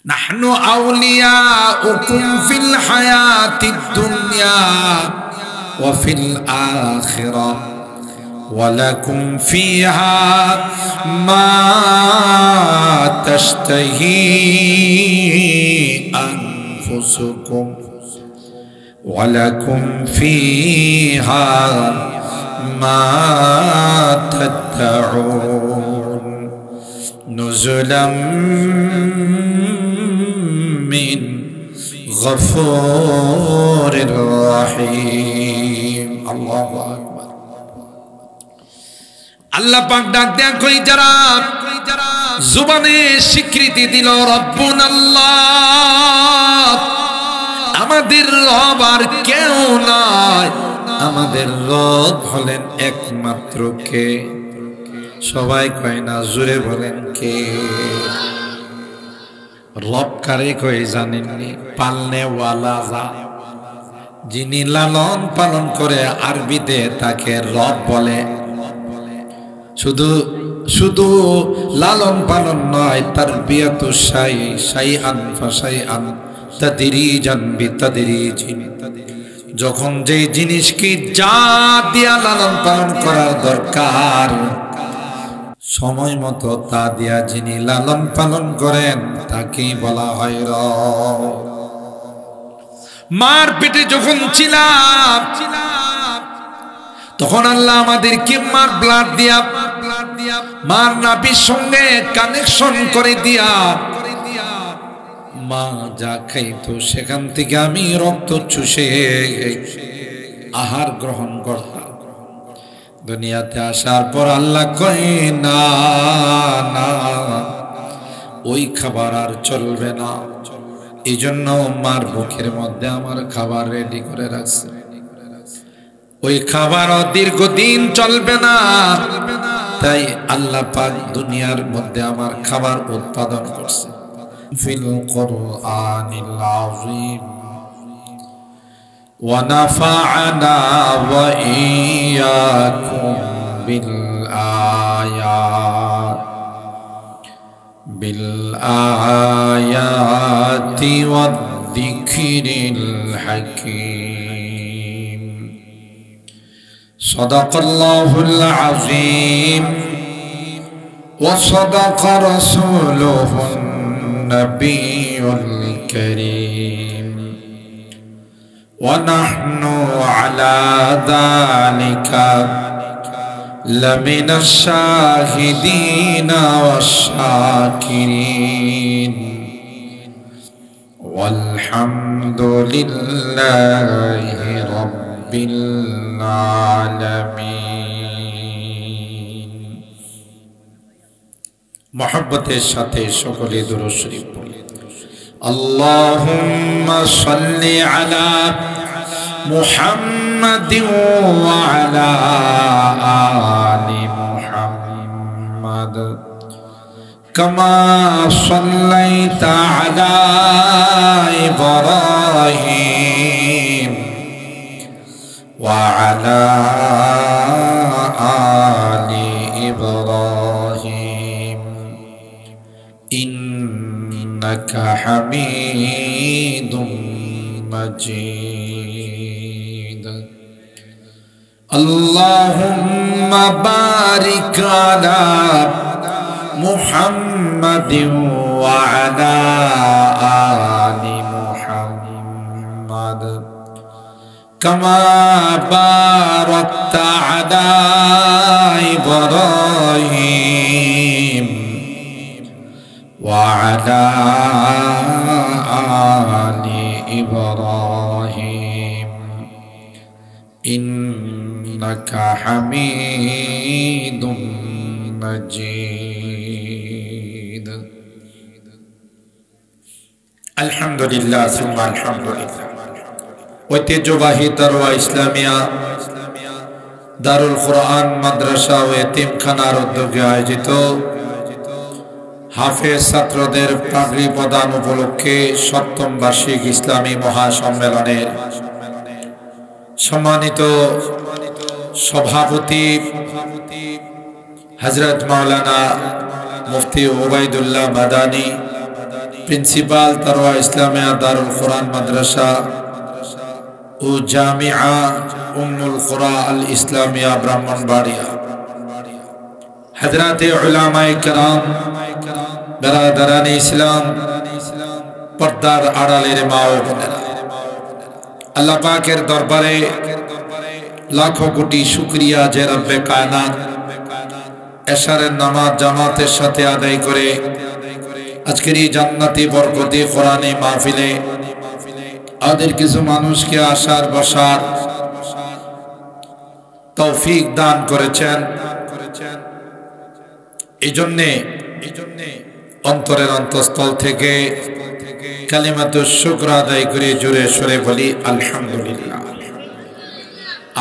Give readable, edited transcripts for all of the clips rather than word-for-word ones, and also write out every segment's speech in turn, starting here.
নাহনু আউলিয়াউকুম ফিল হায়াতিদ দুনিয়া ওয়া ফিল আখিরাহ ওয়ালাকুম ফিহা মা তাশতাহি আনফুসুকুম ওয়ালাকুম ফিহা মা তাদউন নুজুলাম মিন গফুরির রহিম। আল্লাহু আকবার। আল্লাহ পাক ডাক দেয়া কই যারা জবানে স্বীকৃতি দিল রব্বুন আল্লাহ, আমাদের রব আর কেউ নয়, আমাদের রব হলেন একমাত্র কে? সবাই কয় না, জোরে বলেন কে? রব কারে কই জানেননি? পালনে ওয়ালা যা, যিনি লালন পালন করে আরবিতে তাকে রব বলে। শুধু শুধু লালন পালন নয়, তারবিয়াতু শাইআন ফাশাইআন তাদরিজান বিতাদরিজিন। যখন যে জিনিসকে যা দিয়া লালন পালন করার দরকার সময় মতো তা দিয়া যিনি লালন পালন করেন তাকেই বলা হয় রব। মার পেটে যখন ছিলাম তখন আল্লাহ আমাদেরকে মার ব্লাড দিয়া, মার নাভির সঙ্গে কানেকশন করে দিয়া মা যা খাইতো সেখান থেকে আমি রক্ত চুষে আহার গ্রহণ করতাম। দুনিয়াতে আসার পর আল্লাহ কয় না না, ওই খাবার আর চলবে না। এই জন্য মার বুকের মধ্যে আমার খাবার রেডি করে রাখছে। ওই খাবার দীর্ঘদিন চলবে না, তাই আল্লাহ পাক দুনিয়ার মধ্যে আমার খাবার উৎপাদন করছে। ফিল কুরআনিল আযীম ওয়া নাফা'না ওয়া ইয়্যাকুম বিল আয়াতি ওয়াদ যিকরিল হাকীম। সাদাকাল্লাহুল আযীম ওয়া সাদাকা রাসূলুহুন নাবিয়্যুল কারীম ওয়া নাহনু আলা যালিকা লামিনাশ শাহিদিনা ওয়াশ শাকিরিন ওয়ালহামদুলিল্লাহি রাব্বিল আলামিন। মুহাব্বতের সাথে সকলে দুরূদ শরীফ পড়ি। আল্লাহুম্মা সাল্লি আলা মুহাম্মাদিন ওয়া আলা আলি মুহাম্মাদ কামা সাল্লাইতা আলা ইব্রাহিম ওয়া আলা আলি ইব্রাহিম ইন্নাকা হামিদুম মাজিদ। আল্লাহুম্মা বারিক আলা মুহাম্মাদিন ওয়া আলা আলি মুহাম্মাদ কামা বারাকতা আলা ইব্রাহিম ওয়া আলা আলি ইব্রাহিম ইন্নাকা হামিদুম মাজিদ। আলহামদুলিল্লাহ সুম্মা আলহামদুলিল্লাহ। ঐতিহ্যবাহী দারওয়া ইসলামিয়া দারুল কুরআন মাদ্রাসা ও এতিমখানার উদ্যোগে আয়োজিত হাফেজ ছাত্রদের পাগড়ি প্রদান উপলক্ষে ৭ম বার্ষিক ইসলামী মহাসম্মেলনের সম্মানিত সভাপতি হযরত মাওলানা মুফতি ওবাইদুল্লাহ মাদানী প্রিন্সিপাল তারওয়া ইসলামিয়া দারুল কোরআন মাদ্রাসা ও জামিয়া উম্মুল কুরা আল ইসলামিয়া ব্রাহ্মণবাড়িয়া, হযরতে উলামায়ে কেরাম, বেরাদারানে ইসলাম, পর্দার আড়ালের মা ও বোনেরা, আল্লাহ পাকের দরবারে লাখো কোটি শুকরিয়া যে রব্বে কায়নাত এশারের নামাজ জামাতের সাথে আদায় করে আজকের এই জান্নাতি বরকতি কোরআনী মাহফিলে আমাদের কিছু মানুষকে আসার বসার তৌফিক দান করেছেন। এই জন্যে অন্তরের অন্তঃস্থল থেকে কালিমাতুশ শুকর আদায় করে জোরে সরে বলি আলহামদুলিল্লাহ।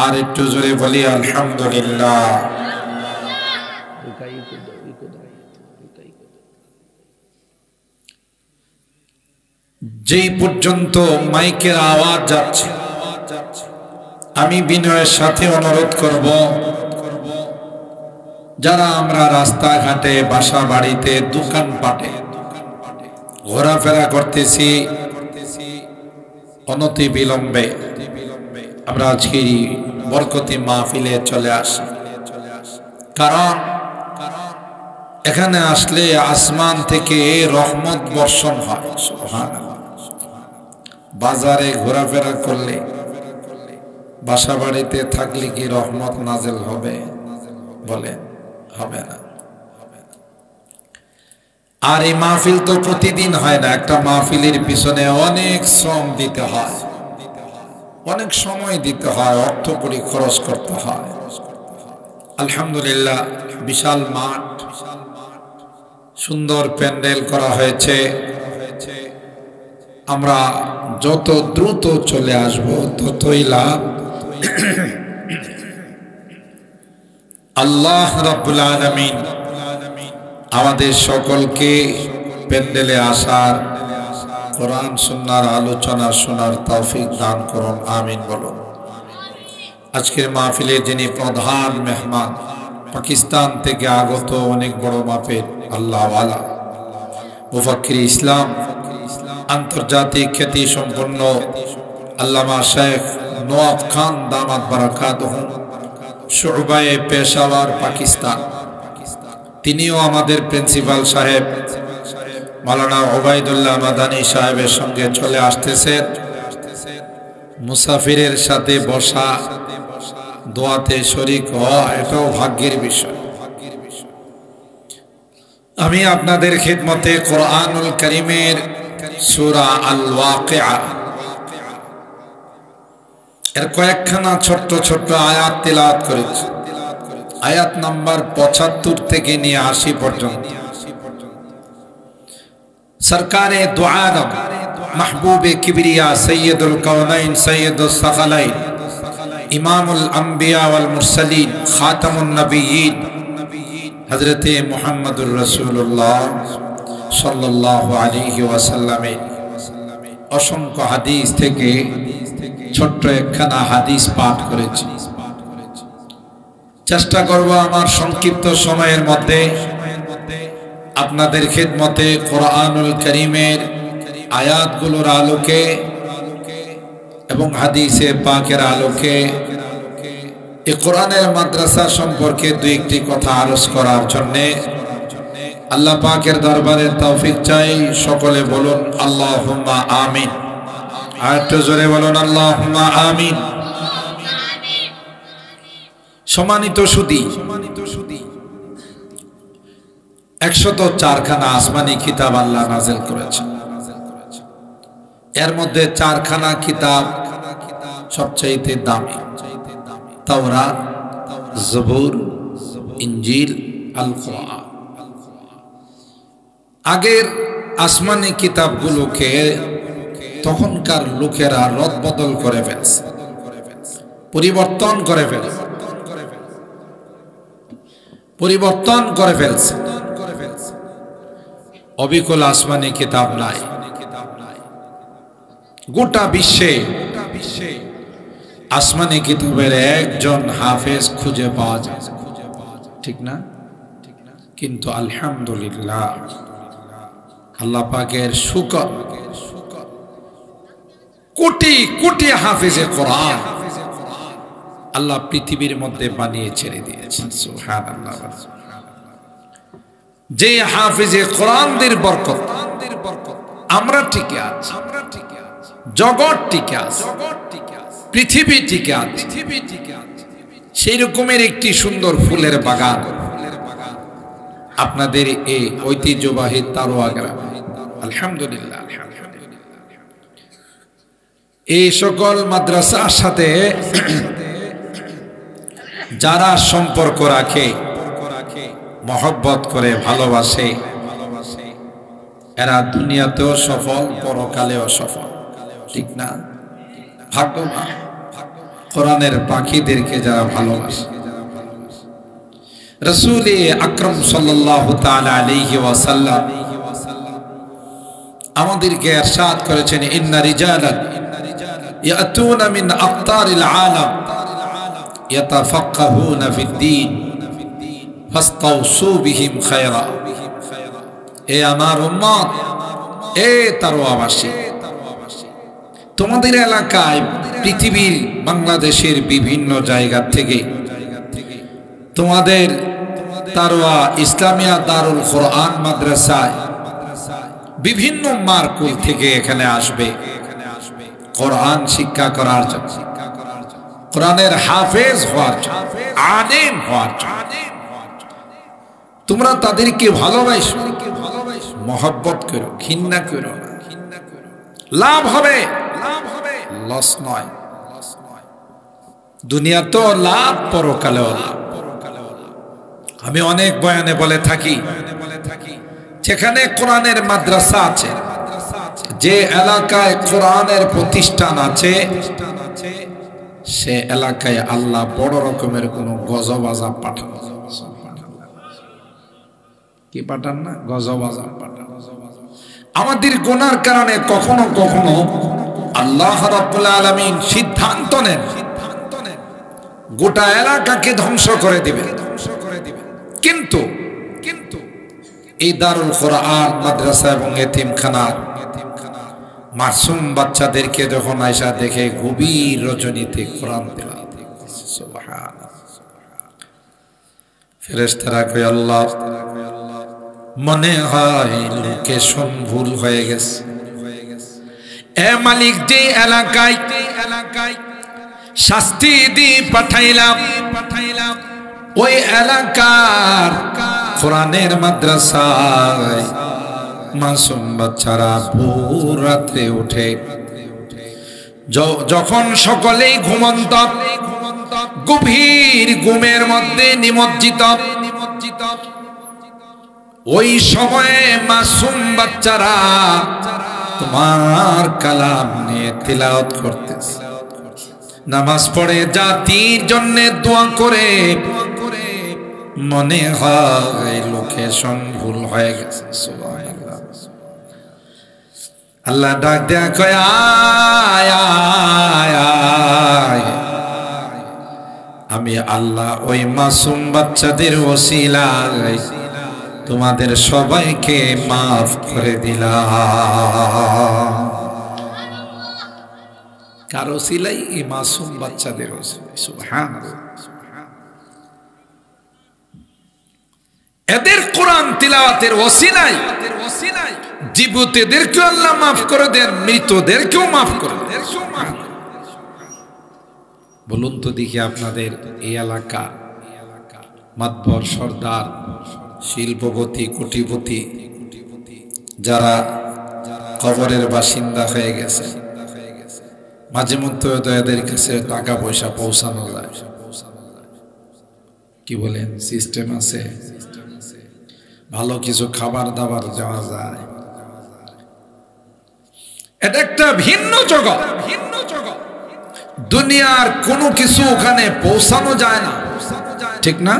আর একটু জোরে বলি আলহামদুলিল্লাহ। যেই পর্যন্ত মাইকের আওয়াজ যাচ্ছে আমি বিনয়ের সাথে অনুরোধ করব, যারা আমরা রাস্তাঘাটে বাসা বাড়িতে দোকানপাটে ঘোরাফেরা করতেছি অনতি বিলম্বে আমরা আজকে বরকতি মাহফিলে চলে আসি। কারণ এখানে আসলে আসমান থেকে রহমত বর্ষণ হয়। সুবহানাল্লাহ। বাজারে ঘোরাফেরা করলে বাসা বাড়িতে থাকলে কি রহমত নাজেল হবে? বলে হবে না। আর এই মাহফিল তো প্রতিদিন হয় না, একটা মাহফিলের পিছনে অনেক শ্রম দিতে হয়, অনেক সময় দিতে হয়, অর্থ কড়ি খরচ করতে হয়। আলহামদুলিল্লাহ, বিশাল মাঠ, সুন্দর প্যান্ডেল করা হয়েছে। আমরা যত দ্রুত চলে আসব ততই লাভ। আল্লাহ রাব্বুল আলামিন আমাদের সকলকে প্যান্ডেলে আসার, কোরআন সুন্নাহর আলোচনা শোনার তৌফিক দান করুন, আমিন বলুন। আজকের মাহফিলে যিনি প্রধান মেহমান, পাকিস্তান থেকে আগত অনেক বড় মাপের আল্লাহওয়ালা মুফাক্কির ইসলাম, আন্তর্জাতিক খ্যাতি সম্পন্ন আল্লামা শেখ নওয়াব খান দামাত বারাকাতুহু, শুবায়ে পেশাওয়ার, পাকিস্তান, তিনিও আমাদের প্রিন্সিপাল সাহেব মাওলানা ওবায়দুল্লাহ মাদানী সাহেবের সঙ্গে চলে আসতেছেন। মুসাফিরের সাথে বসা, দোয়াতে শরীক হওয়া, এটাও ভাগ্যের বিষয়। আমি আপনাদের খিদমতে কোরআনুল কারীমের সূরা আল ওয়াকিয়া এর কয়েকখানা ছোট্ট ছোট্ট আয়াত তিলাওয়াত করেছি। আয়াত নাম্বার 75 থেকে নিয়ে 80 পর্যন্ত। সরকারে দু আলম, মাহবুবে কিবরিয়া, সৈয়দুল কাউনাইন, সৈয়দুস সাকালাইন, ইমামুল আম্বিয়া ওয়াল মুরসালিন, খাতামুন নবিয়্যিন হযরতে মুহাম্মদুর রাসূলুল্লাহ সাল্লাল্লাহু আলাইহি ওয়াসাল্লামের অসংখ্য হাদিস থেকে ছোট্ট একখানা হাদিস পাঠ করেছি। চেষ্টা করব আমার সংক্ষিপ্ত সময়ের মধ্যে আপনাদের খিদমতে কোরআনুল কারীমের আয়াতগুলোর আলোকে এবং হাদিসে পাকের আলোকে এই কোরআনের মাদ্রাসা সম্পর্কে দুই একটি কথা আরজ করার জন্যে আল্লাহ পাকের দরবারে তৌফিক চাই। সকলে বলুন আল্লাহুম্মা আমিন। আর একটু জোরে বলুন আল্লাহুম্মা আমিন। সম্মানিত সুধী, 104 খানা আসমানি কিতাব আল্লাহ নাযিল করেছেন। এর মধ্যে 4 খানা কিতাব সবচাইতে দামি, তাওরাত, জবুর, ইনজিল, আল কুরআন। আগের আসমানি কিতাবগুলোকে তখনকার লোকেরা রদবদল করে ফেলছে, পরিবর্তন করে ফেলছে। অবিকল আসমানি কিতাব নাই। গোটা বিশ্বে আসমানি কিতাবের একজন হাফেজ খুঁজে পাওয়া যায়, ঠিক না? কিন্তু আলহামদুলিল্লাহ আল্লাহ পাকের শুকর, কোটি কোটি হাফেজে কোরআন আল্লাহ পৃথিবীর মধ্যে বানিয়ে ছেড়ে দিয়েছে। সুবহানাল্লাহ। যে হাফেজে কোরআনদের বরকত আমরা টিকে আছি, জগৎ টিকে আছে, পৃথিবী টিকে আছে। সেই রকমের একটি সুন্দর ফুলের বাগান আপনাদের এই ঐতিহ্যবাহী তারোয়া গ্রাম। আলহামদুলিল্লাহ। এই সকল মাদ্রাসার সাথে যারা সম্পর্ক রাখে, মহব্বত করে, ভালোবাসে, এরা দুনিয়াতেও সফল, পরকালেও সফল। ঠিক না? ভাগ্যবান কোরআনের পাখিদেরকে যারা ভালোবাসে। রাসূল আকরাম সাল্লাল্লাহু তাআলা আলাইহি ওয়াসাল্লাম আমাদেরকে ইরশাদ করেছেন, ইন্না রিজালান ইয়াতুনা মিন আকতারিল আলাম ইয়াতাফাক্কাহুনা ফিদ-দীন ফাস্তাউসু বিহিম খায়রা। এ আমার উম্মত, এ তারওয়াবাসী, তোমাদের এলাকায় পৃথিবীর বাংলাদেশের বিভিন্ন জায়গা থেকে তোমাদের তারওয়া ইসলামিয়া দারুল কোরআন মাদ্রাসায় বিভিন্ন মারকুল থেকে এখানে আসবে কোরআন শিক্ষা করার জন্য, কোরআনের হাফেজ হওয়ার জন্য, আলেম হওয়ার জন্য। তোমরা তাদেরকে ভালোবাসো, মহব্বত করো, ঘৃণা করো না। লাভ হবে, লস নয়। দুনিয়া তো লাভ, পরকালেও লাভ। আমি অনেক বয়ানে বলে থাকি, যেখানে কোরআনের মাদ্রাসা আছে, যে এলাকায় কোরআনের প্রতিষ্ঠান আছে, সে এলাকায় আল্লাহ বড় রকমের কোন গজব আযাব পাঠান। কি পাঠান না? গজব আযাব পাঠান। আমাদের গুনার কারণে কখনো কখনো আল্লাহ রাব্বুল আলামিন সিদ্ধান্ত নেন গোটা এলাকাকে ধ্বংস করে দিবেন। কিন্তু এই দারুল কোরআন মাদ্রাসা এবং এতিমখানার মাসুম বাচ্চাদেরকে যখন আয়েশা দেখে গভীর রজনীতে কোরআন তেলাওয়াত করতেছে, সুবহানাল্লাহ, ফেরেশতারা কয়, আল্লাহ মনে হয় লোকেশন ভুল হয়ে গেছে। এ মালিক, যে এলাকায় শাস্তি দিয়ে পাঠাইলাম, ওই এলাকার কোরআনের মাদ্রাসায় মাসুম বাচ্চারা ভোর রাত্রে উঠে, যখন সকলেই ঘুমন্ত, গভীর ঘুমের মধ্যে নিমজ্জিত, ওই সময়ে মাসুম বাচ্চারা তোমার কালাম নিয়ে তিলাওয়াত করতেছে, নামাজ পড়ে, জাতির জন্য দোয়া করে। মনে হয় লোকেশন ভুল হয়ে গেছে। সুবহানাল্লাহ। আল্লাহ ডাক দেয়া কয়, আয় আয় আয়, আমি আল্লাহ ওই মাসুম বাচ্চাদের ওসিলায় তোমাদের সবাইকে মাফ করে দিলাম। কার ওসিলাই? এই মাসুম বাচ্চাদের ওসিলাই। সুবহানাল্লাহ। এদের কোরআন তিলাওয়াতের ওসিলাই জীবিতদেরকেও আল্লাহ মাফ করে দেন, মৃতদেরকেও মাফ করে দেন। বলুন তো দেখি, আপনাদের এই এলাকা মাতবর, সর্দার, শিল্পপতি, কোটিপতি যারা কবরের বাসিন্দা হয়ে গেছে, মাঝে মধ্যে এদের কাছে টাকা পয়সা পৌঁছানো যায়, কি বলেন? সিস্টেম আছে, ভালো কিছু খাবার দাবার দেওয়া যায়। এটা একটা ভিন্ন জগৎ। দুনিয়ার কোনো কিছু ওখানে পৌঁছানো যায় না, ঠিক না?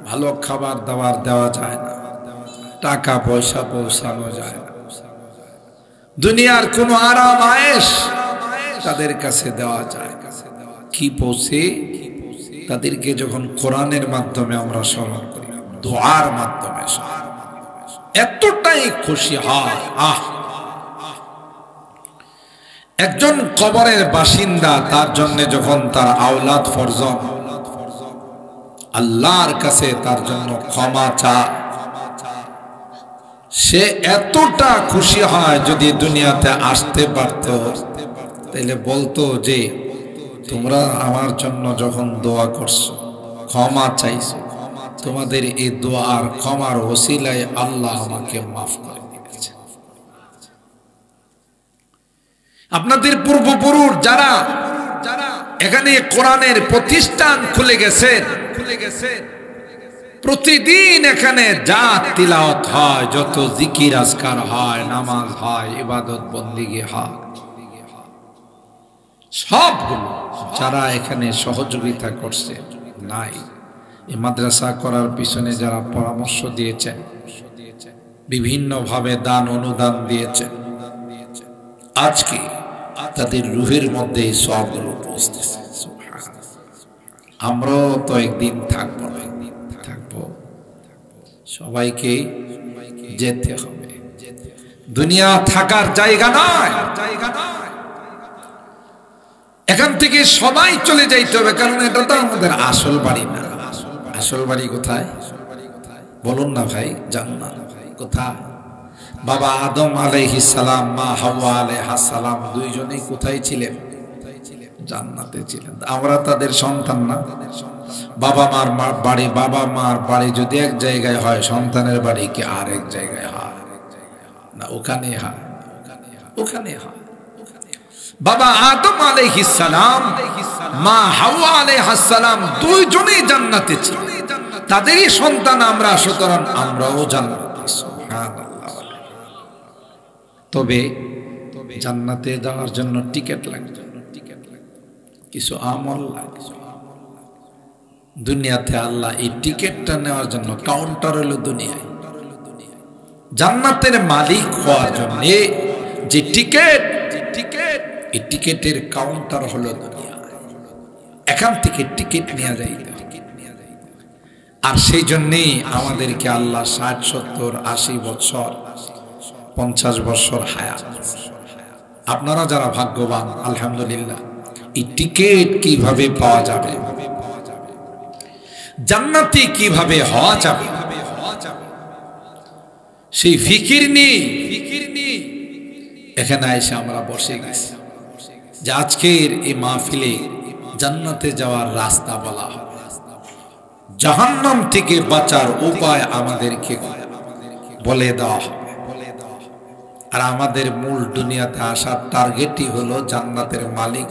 ভালো খাবার দাবার দেওয়া যায় না, টাকা পয়সা পৌঁছানো যায় না, দুনিয়ার কোনো আরাম আয়েশ তাদের কাছে দেওয়া যায়। কি পৌঁছে? তাদেরকে যখন কোরআনের মাধ্যমে আমরা স্মরণ করি, দোয়ার মাধ্যমে, এতটাই খুশি হয়। একজন কবরের বাসিন্দা তার জন্য যখন তার আওলাদ ফরজন আল্লাহর কাছে তার জন্য ক্ষমা চায়, সে এতটা খুশি হয়, যদি দুনিয়াতে আসতে পারত তাহলে বলতো যে তোমরা আমার জন্য যখন দোয়া করছো, ক্ষমা চাইছো, তোমাদের এই দোয়ার ক্ষমার ওসিলায় আল্লাহ আমাকে মাফ করে দিয়েছে। আপনাদের পূর্বপুরুষ যারা এখানে কোরআনের প্রতিষ্ঠান খুলে গেছেন, প্রতিদিন এখানে যা তিলাওয়াত হয়, যত জিকির আজকার হয়, নামাজ হয়, ইবাদত বন্দেগী হয়, সবগুলো যারা এখানে সহযোগিতা করছে নাই, এই মাদ্রাসা করার পিছনে যারা পরামর্শ দিয়েছেন, বিভিন্নভাবে দান অনুদান দিয়েছেন, আজকে তাদের রুহের মধ্যে সবগুলো পৌঁছতেছে। আমরাও তো একদিন থাকবো, সবাইকে যেতে হবে। দুনিয়া থাকার জায়গা নয়, এখান থেকে সবাই চলে যাইতে হবে, কারণ এটা তো আমাদের আসল বাড়ি না। আসল বাড়ি কোথায় বলুন না ভাই? জান্নাত। কোথায়? বাবা আদম আলাইহিস সালাম, মা হাওয়া আলাইহাস সালাম দুইজনেই কোথায় ছিলেন? জান্নাতে ছিলেন। আমরা তাদের সন্তান না? বাবা মার বাড়ি যদি এক জায়গায় হয়, সন্তানের বাড়ি কি আর এক জায়গায় হয় না? ওখানে হয়, ওখানে হয়। বাবা আদম আলাইহিস সালাম, মা হাওয়া আলাইহাস সালাম দুইজনেই জান্নাতে ছিলেন, তাদেরই সন্তান আমরা, সুতরাং আমরাও জান্নাতে। সুবহানাল্লাহ। তবে জান্নাতে যাওয়ার জন্য টিকিট লাগে, কিছু আমল লাগে। দুনিয়াতে আল্লাহ এই টিকিটটা নেওয়ার জন্য কাউন্টার হলো দুনিয়ায়। জান্নাতের মালিক হওয়ার জন্য যে টিকিট, এই টিকিটের কাউন্টার হলো দুনিয়া। এখান থেকে টিকিট নেওয়া যায়। আর সেই জন্যেই আমাদেরকে আল্লাহ 60, 70, 80 বছর, 50 বছর হায়াত। আপনারা যারা ভাগ্যবান, আলহামদুলিল্লাহ। এই টিকিট কিভাবে পাওয়া যাবে, জান্নাতি কিভাবে হওয়া যাবে, সেই ফিকির নেই। এখানে এসে আমরা বসে গেছি যে আজকের এই মাহফিলে জান্নাতে যাওয়ার রাস্তা বলা হবে, জাহান্নাম থেকে বাঁচার উপায় আমাদেরকে বলে দেওয়া হবে। আর আমাদের মূল দুনিয়াতে আসার টার্গেটই হলো জান্নাতের মালিক।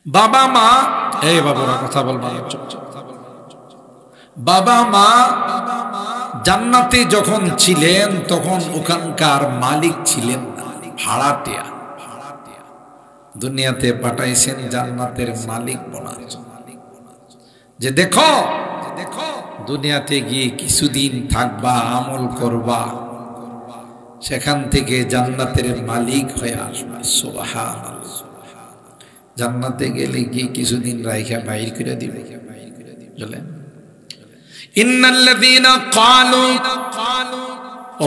বাবা মা, এই বাবুরা কথা বলবা না, চুপচাপ। বাবা মা জান্নাতে যখন ছিলেন তখন ওখানকার মালিক ছিলেন না, ভাড়াটিয়া। দুনিয়াতে পাঠাইছেন জান্নাতের মালিক বনার জন্য, যে দেখো দুনিয়াতে গিয়ে কিছুদিন থাকবা, আমল করবা, সেখান থেকে জান্নাতের মালিক হয়ে আসবা। সুবহানাল্লাহ। জান্নাতে গেলে গিয়ে কিছুদিন রাইখা বাইর করে দিবে। বলেন, ইন্নাল্লাযীনা ক্বালু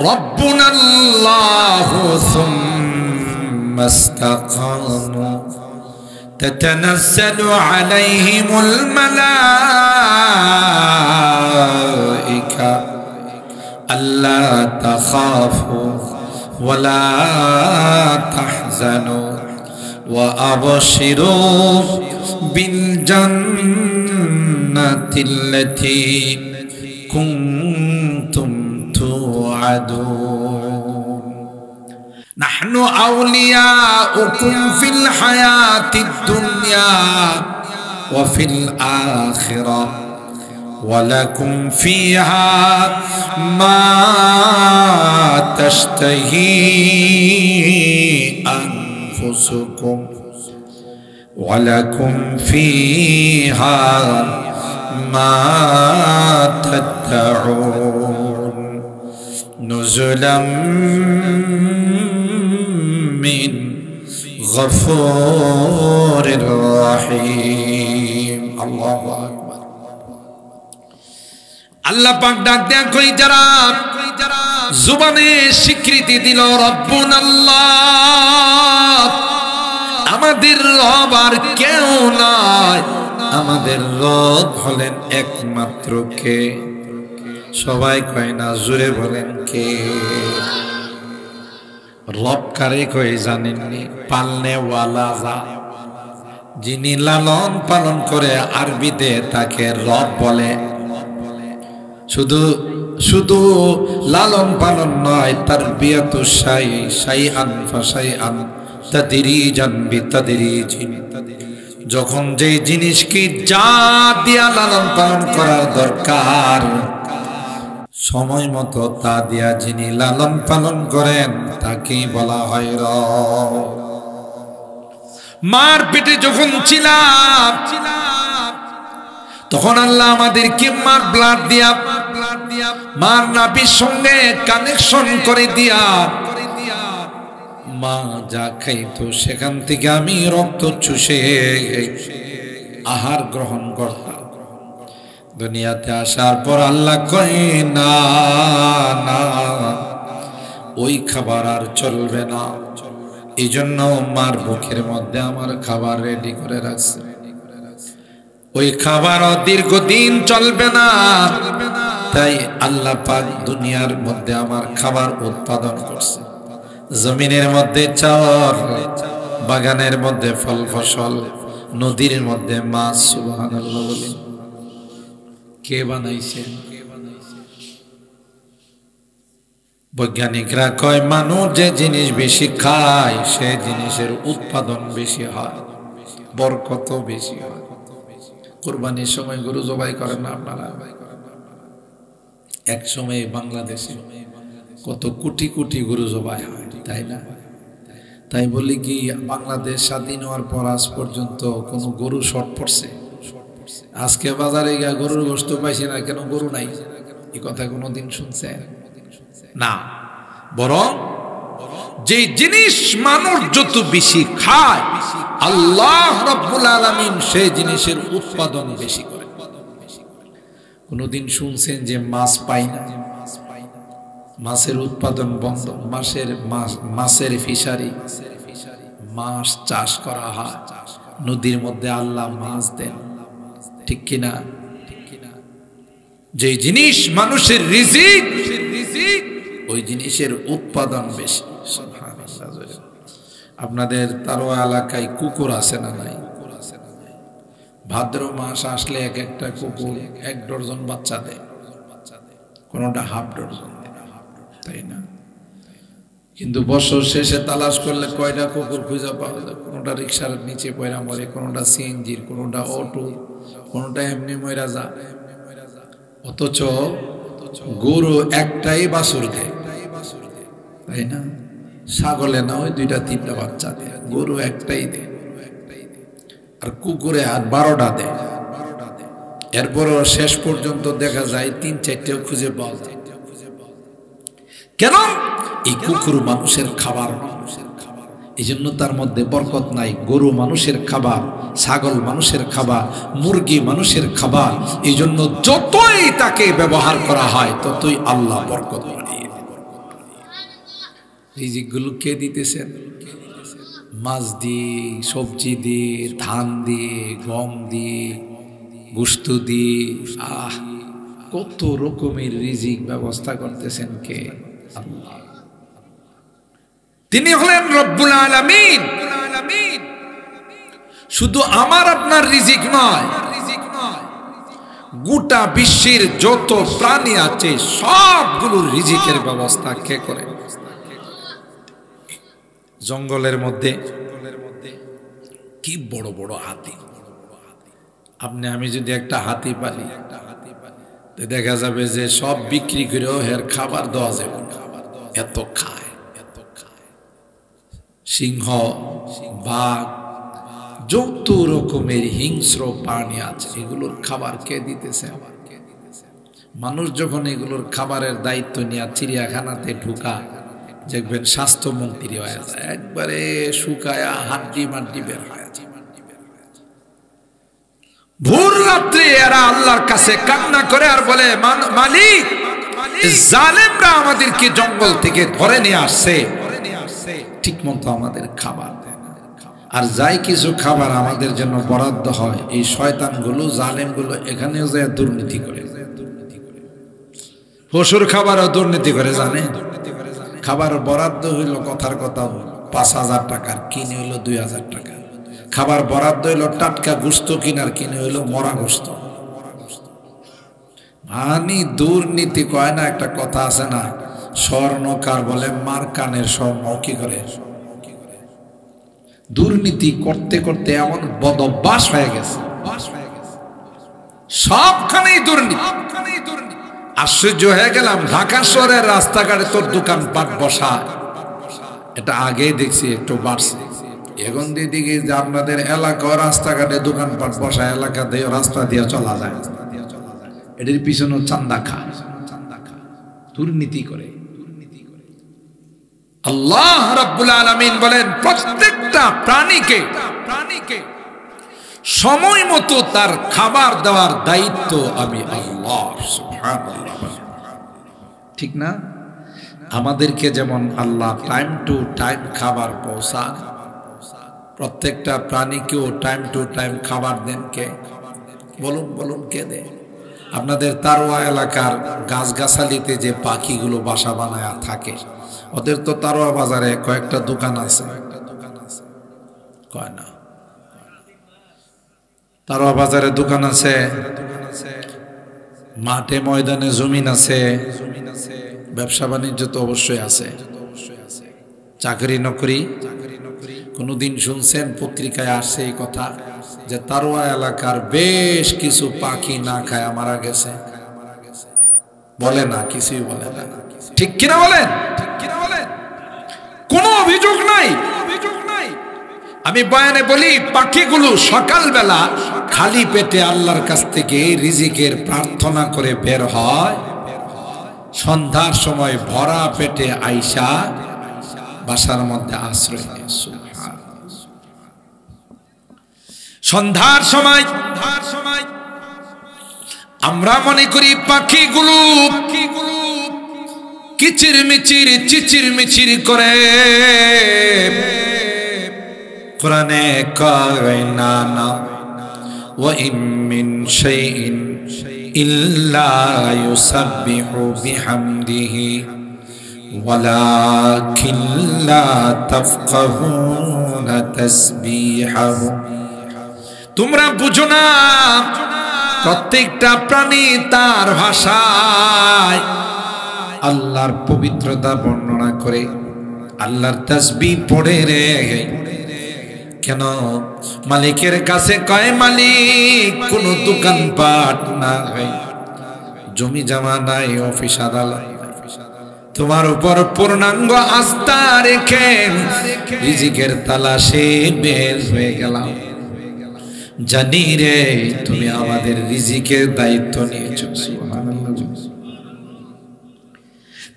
রাব্বুনাল্লাহু সুম্মা ইসতাকামু তাতানাজ্জালু আলাইহিমুল মালায়েকা আল্লা তাখাফু ওয়া লা তাহজানু ওয়া আবশিরু বিল জান্নাতিল্লাতী কুনতুম তুআদুন নাহনু আউলিয়াউকুম ফিল হায়াতিদ দুনিয়া ওয়া ফিল আখিরাহ ওয়া লাকুম ফিহা মা তাশতাহি আনফুসুকুম ওয়া লাকুম ফিহা মা তাদউন নুজুলাম মিন গফুরির রহিম। আল্লাহু আকবার। আল্লাহ পাক ডাক দেয়া কই যারা জুবানে স্বীকৃতি দিল রব্বুন আল্লাহ, আমাদের রব আর কেউ নয়, আমাদের রব হলেন একমাত্র কে? সবাই কয় না, জোরে বলেন কে? রব কারে কই জানেননি? পালনে ওয়ালা, যিনি লালন পালন করে, আরবিতে তাকে রব বলে। শুধু শুধু লালন পালন নয়, তারবিয়াতু শাইআন ফাশাইআন তাদরিজান বিতাদরিজিন। যখন যে জিনিসকে যা দিয়া লালন পালন করার দরকার, সময় মতো তা দিয়া যিনি লালন পালন করেন তাকেই বলা হয় রব। মার পেটে যখন ছিলাম তখন আল্লাহ আমাদেরকে মার ব্লাড দিয়া, মার নাভির সঙ্গে কানেকশন করে দিয়া, মা যা খাইতো সেখান থেকে আমি রক্ত চুষে আহার গ্রহণ করতাম। দুনিয়াতে আসার পর আল্লাহ কয় না, না, ওই খাবার আর চলবে না। এই জন্য মার বুকের মধ্যে আমার খাবার রেডি করে রাখছে। ওই খাবার দীর্ঘদিন চলবে না, তাই আল্লাহ পাক দুনিয়ার মধ্যে আমার খাবার উৎপাদন করছে। জমিনের মধ্যে চাল, বাগানের মধ্যে ফল ফসল, নদীর মধ্যে মাছ। সুবহানাল্লাহ বলেন। কে বানাইছে? বৈজ্ঞানিকরা কয় মানুষ যে জিনিস বেশি খায় সে জিনিসের উৎপাদন বেশি হয়, বরকত বেশি হয়। কুরবানির সময় গরু জবাই করেন না আপনারা? এক সময় বাংলাদেশে কত কোটি কোটি গরু জবাই হয়, তাই না? তাই বলি কি বাংলাদেশ স্বাধীন হওয়ার পর আজ পর্যন্ত কোনো গরু শর্ট পড়ছে? আজকে বাজারে গিয়ে গরুর গোশত পাইছে না, কেন গরু নাই? এই কথা কোনোদিন শুনছেন না? বরং যে জিনিস মানুষ যত বেশি খায় আল্লাহ রাব্বুল আলামিন সেই জিনিসের উৎপাদন বেশি করে। কোনদিন শুনছেন যে মাছ পাই না? মাছের উৎপাদন বন্ধ। মাছের ফিশারি, মাছ চাষ করা হয়, নদীর মধ্যে আল্লাহ মাছ দেন, ঠিক কিনা? যে জিনিস মানুষের রিজিক, ওই জিনিসের উৎপাদন বেশি। আপনাদের তারোয়া এলাকায় কুকুর আছে না নাই? ভাদ্র মাস আসলে এক একটা কুকুর 1 ডজন বাচ্চা দেয়, কোনটা হাফ ডজন, তাই না? কিন্তু বছর শেষে তালাশ করলে কয়টা কুকুর খুঁজে পাওয়া যায়? কোনটা রিক্সার নিচে পয়রা মরে, কোনটা সিএনজির, কোনটা অটো, কোনটা এমনি ময়রা যা। অথচ গরু একটাই বাছুর দেয়, তাই না? ছাগলে না হয় 2-3টা বাচ্চা দেয়, গরু একটাই দেয়। আর কুকুরে 12টা দেয়। এরপরও শেষ পর্যন্ত দেখা যায় 3-4টেও খুঁজে পাওয়া যায়। কেন? এই কুকুর মানুষের খাবার, এই জন্য তার মধ্যে বরকত নাই। গরু মানুষের খাবার, ছাগল মানুষের খাবার, মুরগি মানুষের খাবার। এই জন্য যতই তাকে ব্যবহার করা হয় ততই আল্লাহ বরকত বাড়িয়ে দেন। রিজিকগুলো কে দিতেছেন? মাছ দিয়ে, সবজি দিয়ে, ধান দিয়ে, গম দিয়ে, গোশত দিয়ে, কত রকমের রিজিক ব্যবস্থা করতেছেন কে? আল্লাহ। তিনি হলেন রব্বুল আলামিন। শুধু আমার আপনার রিজিক নয়, গোটা বিশ্বের যত প্রাণী আছে সবগুলোর রিজিকের ব্যবস্থা কে করে? জঙ্গলের মধ্যে কি বড় বড় হাতি। আপনি আমি যদি একটা হাতি পালি, দেখা যাবে যে সব বিক্রি করেও এর খাবার দেওয়া যাবে, এত খায়। সিংহ, বাঘ, যত রকমের হিংস্র প্রাণী আছে এগুলোর খাবার কে দিতেছে? মানুষ যখন এগুলোর খাবারের দায়িত্ব নিয়ে চিড়িয়াখানাতে ঢুকা, দেখবেন স্বাস্থ্যমন্ত্রী হয়ে যায়, একবারে শুকায়া হাড্ডি মাড্ডি বের হয়ে যায়। ভোর রাত্রে এরা আল্লাহর কাছে কান্না করে আর বলে, মালিক, জালেমরা আমাদেরকে জঙ্গল থেকে ধরে নিয়ে আসছে, ঠিক মতো আমাদের খাবার দেয় না, আর যাই কিছু খাবার আমাদের জন্য বরাদ্দ হয় এই শয়তানগুলো, জালেমগুলো এখানেও যায় দুর্নীতি করে। পশুর খাবারও দুর্নীতি করে, জানে? খাবার বরাদ্দ হইল কথার কথা ৫,০০০ টাকার, কিনে হইল ২,০০০ টাকা। খাবার বরাদ্দ হইল টাটকা গোস্ত কিনার, কিনে হইল মরা গোস্ত। মানে দুর্নীতি কয় না, একটা কথা আছে না, স্বর্ণকার বলে মার কানের স্বর্ণ কি করে। দুর্নীতি করতে করতে এমন বদভ্যাস হয়ে গেছে, সবখানেই দুর্নীতি। আশ্চর্য হয়ে গেলাম, ঢাকা শহরের রাস্তাঘাটে তোর দোকানপাট বসা, এটা আগেই দেখছি, একটু বাড়ছে। এখন দিকে যে আপনাদের এলাকা রাস্তাঘাটে দোকানপাট বসা, এলাকা দিয়ে রাস্তা দিয়ে চলা যায়, এটির পিছনে চান্দা খায়, দুর্নীতি করে। আল্লাহ রাব্বুল আলামিন বলেন, প্রত্যেকটা প্রাণীকে সময় মতো তার খাবার দেওয়ার দায়িত্ব আমি আল্লাহ। সুবহানাল্লাহ, ঠিক না? আমাদেরকে যেমন আল্লাহ টাইম টু টাইম খাবার পৌঁছান, প্রত্যেকটা প্রাণীকেও টাইম টু টাইম খাবার দেন কে? বলুন বলুন, কে দেয়? আপনাদের তারোয়া এলাকার গাছগাছালিতে যে পাখিগুলো বাসা বানায় থাকে, ওদের তো তারোয়া বাজারে কয়েকটা দোকান আছে, কয় না? তারোয়া বাজারে দোকান আছে, মাঠে ময়দানে জমিন আছে, ব্যবসা বাণিজ্য তো অবশ্যই আছে, চাকরি নকরি। কোনদিন শুনছেন পত্রিকায় আসছে এই কথা যে তারোয়া এলাকার বেশ কিছু পাখি না খায় মারা গেছে? বলে না, কিছুই বলে না, ঠিক কিনা বলেন? কোনো অভিযোগ নাই। আমি বয়ানে বলি, পাখিগুলো সকালবেলা খালি পেটে আল্লাহর কাছ থেকে রিজিকের প্রার্থনা করে বের হয়, সন্ধ্যার সময় ভরা পেটে আইসা বাসার মধ্যে আশ্রয় নেয়। সন্ধ্যার সময় আমরা মনে করি পাখিগুলো কিচির মিচির চিচির মিচির করে, কোরআনে কয় না না, ওয়া ইম মিন শাইইন ইল্লা ইউসাব্বিহু বিহামদিহি ওয়ালাকিন লা তাফকাহুনা তাসবিহাহু। তোমরা বুঝো না, প্রত্যেকটা প্রাণী তার ভাষায় আল্লাহর পবিত্রতা বর্ণনা করে, আল্লাহর তাসবিহ পড়ে রে। কেন? মালিকের কাছে কয়, মালিক, কোন দোকানপাট না, জমি জমা নাই, অফিস আদালত, তোমার উপর পূর্ণাঙ্গ আস্থা রেখে রিজিকের তালাশে বের হয়ে গেলাম। জানি রে তুমি আমাদের রিজিকের দায়িত্ব নিয়েছো।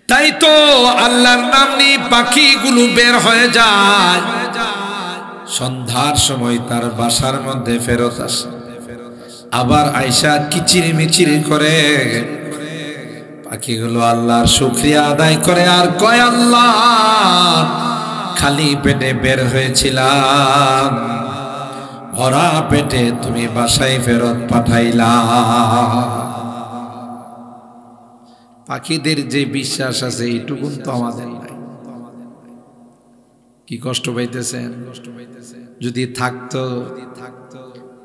তাই তো আল্লাহর নাম নিয়ে পাখিগুলো বের হয়ে যায়, সন্ধ্যার সময় তার বাসার মধ্যে ফেরত আসে, আবার আয়সা কিচির মিচির করে। পাখিগুলো আল্লাহর শুকরিয়া আদায় করে আর কয়, আল্লাহ, খালি পেটে বের হয়েছিলাম, ভরা পেটে তুমি বাসায় ফেরত পাঠাইলা। পাখিদের যে বিশ্বাস আছে এইটুকুন তো আমাদের নাই। কি কষ্ট পাইতেছেন? যদি থাকতো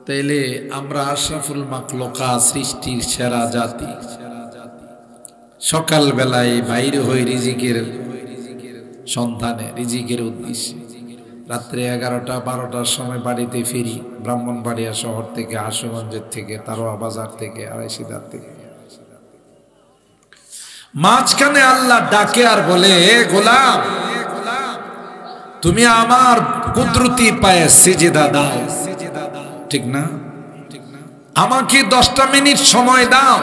তাইলে আমরা আশরাফুল মাখলুকা, সৃষ্টির সেরা জাতি, সকাল বেলায় বাইরে হই রিজিকের সন্ধানে, রিজিকের উদ্দেশ্যে। রাত্রে 11টা 12টার সময় বাড়িতে ফিরি, ব্রাহ্মণবাড়িয়া শহর থেকে, আশুগঞ্জের থেকে, তারোয়া বাজার থেকে, আড়াইশিদার থেকে। মাঝখানে আল্লাহ ডাকে আর বলে, গোলাম, তুমি আমার কুদরতি পায়ে সিজদা দাও, ঠিক না? আমাকে 10টা মিনিট সময় দাও।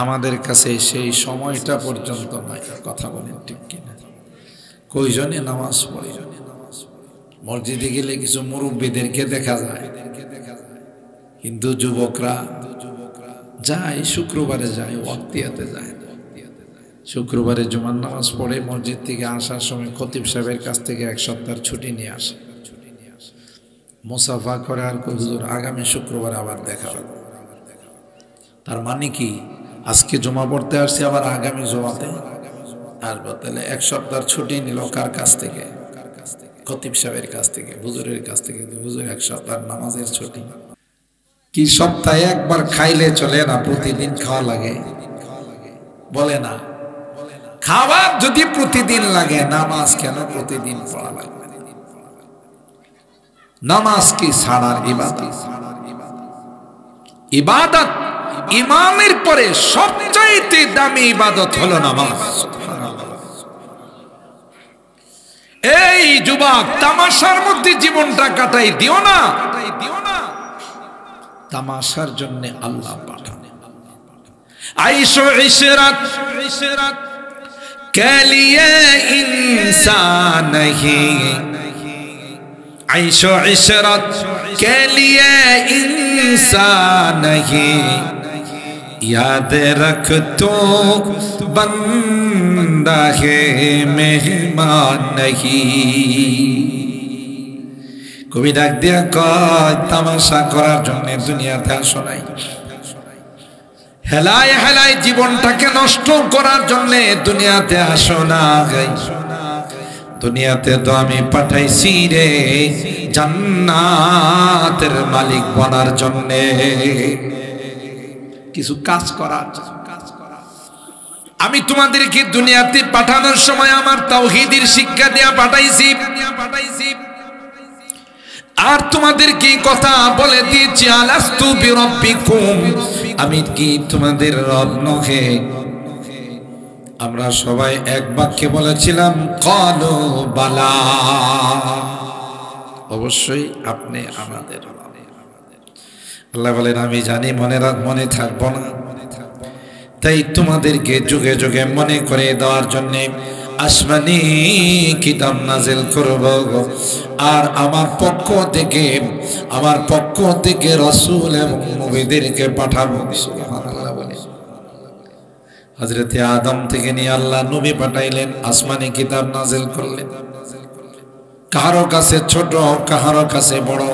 আমাদের কাছে সেই সময়টা পর্যন্ত নাই। কথা বলেন ঠিক কিনা? কয়জনে নামাজ পড়ে? মসজিদে গেলে কিছু মুরব্বীদেরকে দেখা যায়, কিন্তু যুবকরা যায়, শুক্রবারে যায়, ওয়াক্তিয়াতে যায় না। শুক্রবারে জুমার নামাজ পড়ে মসজিদ থেকে আসার সময় খতিব সাহেবের কাছ থেকে 1 সপ্তাহ ছুটি নিয়ে আসে, মুসাফা করে আর হুজুর আগামী শুক্রবারে আবার দেখা হবে। তার মানে কি আজকে জমা পড়তে আসছি, আবার আগামী জমাতে আসবো। তাহলে 1 সপ্তাহ ছুটি নিল কার কাছ থেকে? খতিব সাহেবের কাছ থেকে, হুজুরের কাছ থেকে। হুজুর 1 সপ্তাহ নামাজের ছুটি। কি সপ্তাহে একবার খাইলে চলে না? প্রতিদিন খাওয়া লাগে? বলে না। খাবার যদি প্রতিদিন লাগে, নামাজ কেন প্রতিদিন পড়া লাগবে? নামাজ কি ছাড়ার ইবাদত? ইবাদত, ইমানের পরে সবচাইতে দামি ইবাদত হলো নামাজ। এই যুবক, তামাশার মধ্যে জীবনটা কাটাই দিও না। তামাশার জন্য আল্লাহ পাঠান। আইশো ইশরাত কে লিয়ে ইনসান হি, আইশো ইশরাত কে লিয়ে ইনসান হি, याद रख तो बंदा है मेहमान नहीं। কবি ডাক দিয়া কয়, তামাশা করার জন্য দুনিয়াতে আসো নাই, হেলায় হেলায় জীবনটাকে নষ্ট করার জন্য দুনিয়াতে আসো না। দুনিয়াতে তো আমি পাঠাইছি রে জান্নাতের মালিক বনার জন্য, কিছু কাজ করার। আমি তোমাদেরকে দুনিয়াতে পাঠানোর সময় আমার তাওহীদের শিক্ষা দেয়া পাঠাইছি, আর তোমাদেরকে কথা বলে দিয়েছি, আলাস্তু বিরাব্বিকুম, আমি কি তোমাদের রব নহে? আমরা সবাই এক বাক্যে বলেছিলাম ক্বালু বালা, অবশ্যই আপনি আমাদের। আল্লাহ বলেন, আমি জানি মনে থাকবো না, তাই তোমাদেরকে যুগে যুগে মনে করে দেওয়ার জন্য আসমানি কিতাব নাজিল করব, আর আমার পক্ষ থেকে রাসূল এবং নবীদেরকে পাঠাবো। সুবহানাল্লাহ বলে। হযরতে আদম থেকে নিয়ে আল্লাহ নবী পাঠাইলেন, আসমানি কিতাব নাজিল করলেন, কারো কাছে ছোট, কারো কাছে বড়।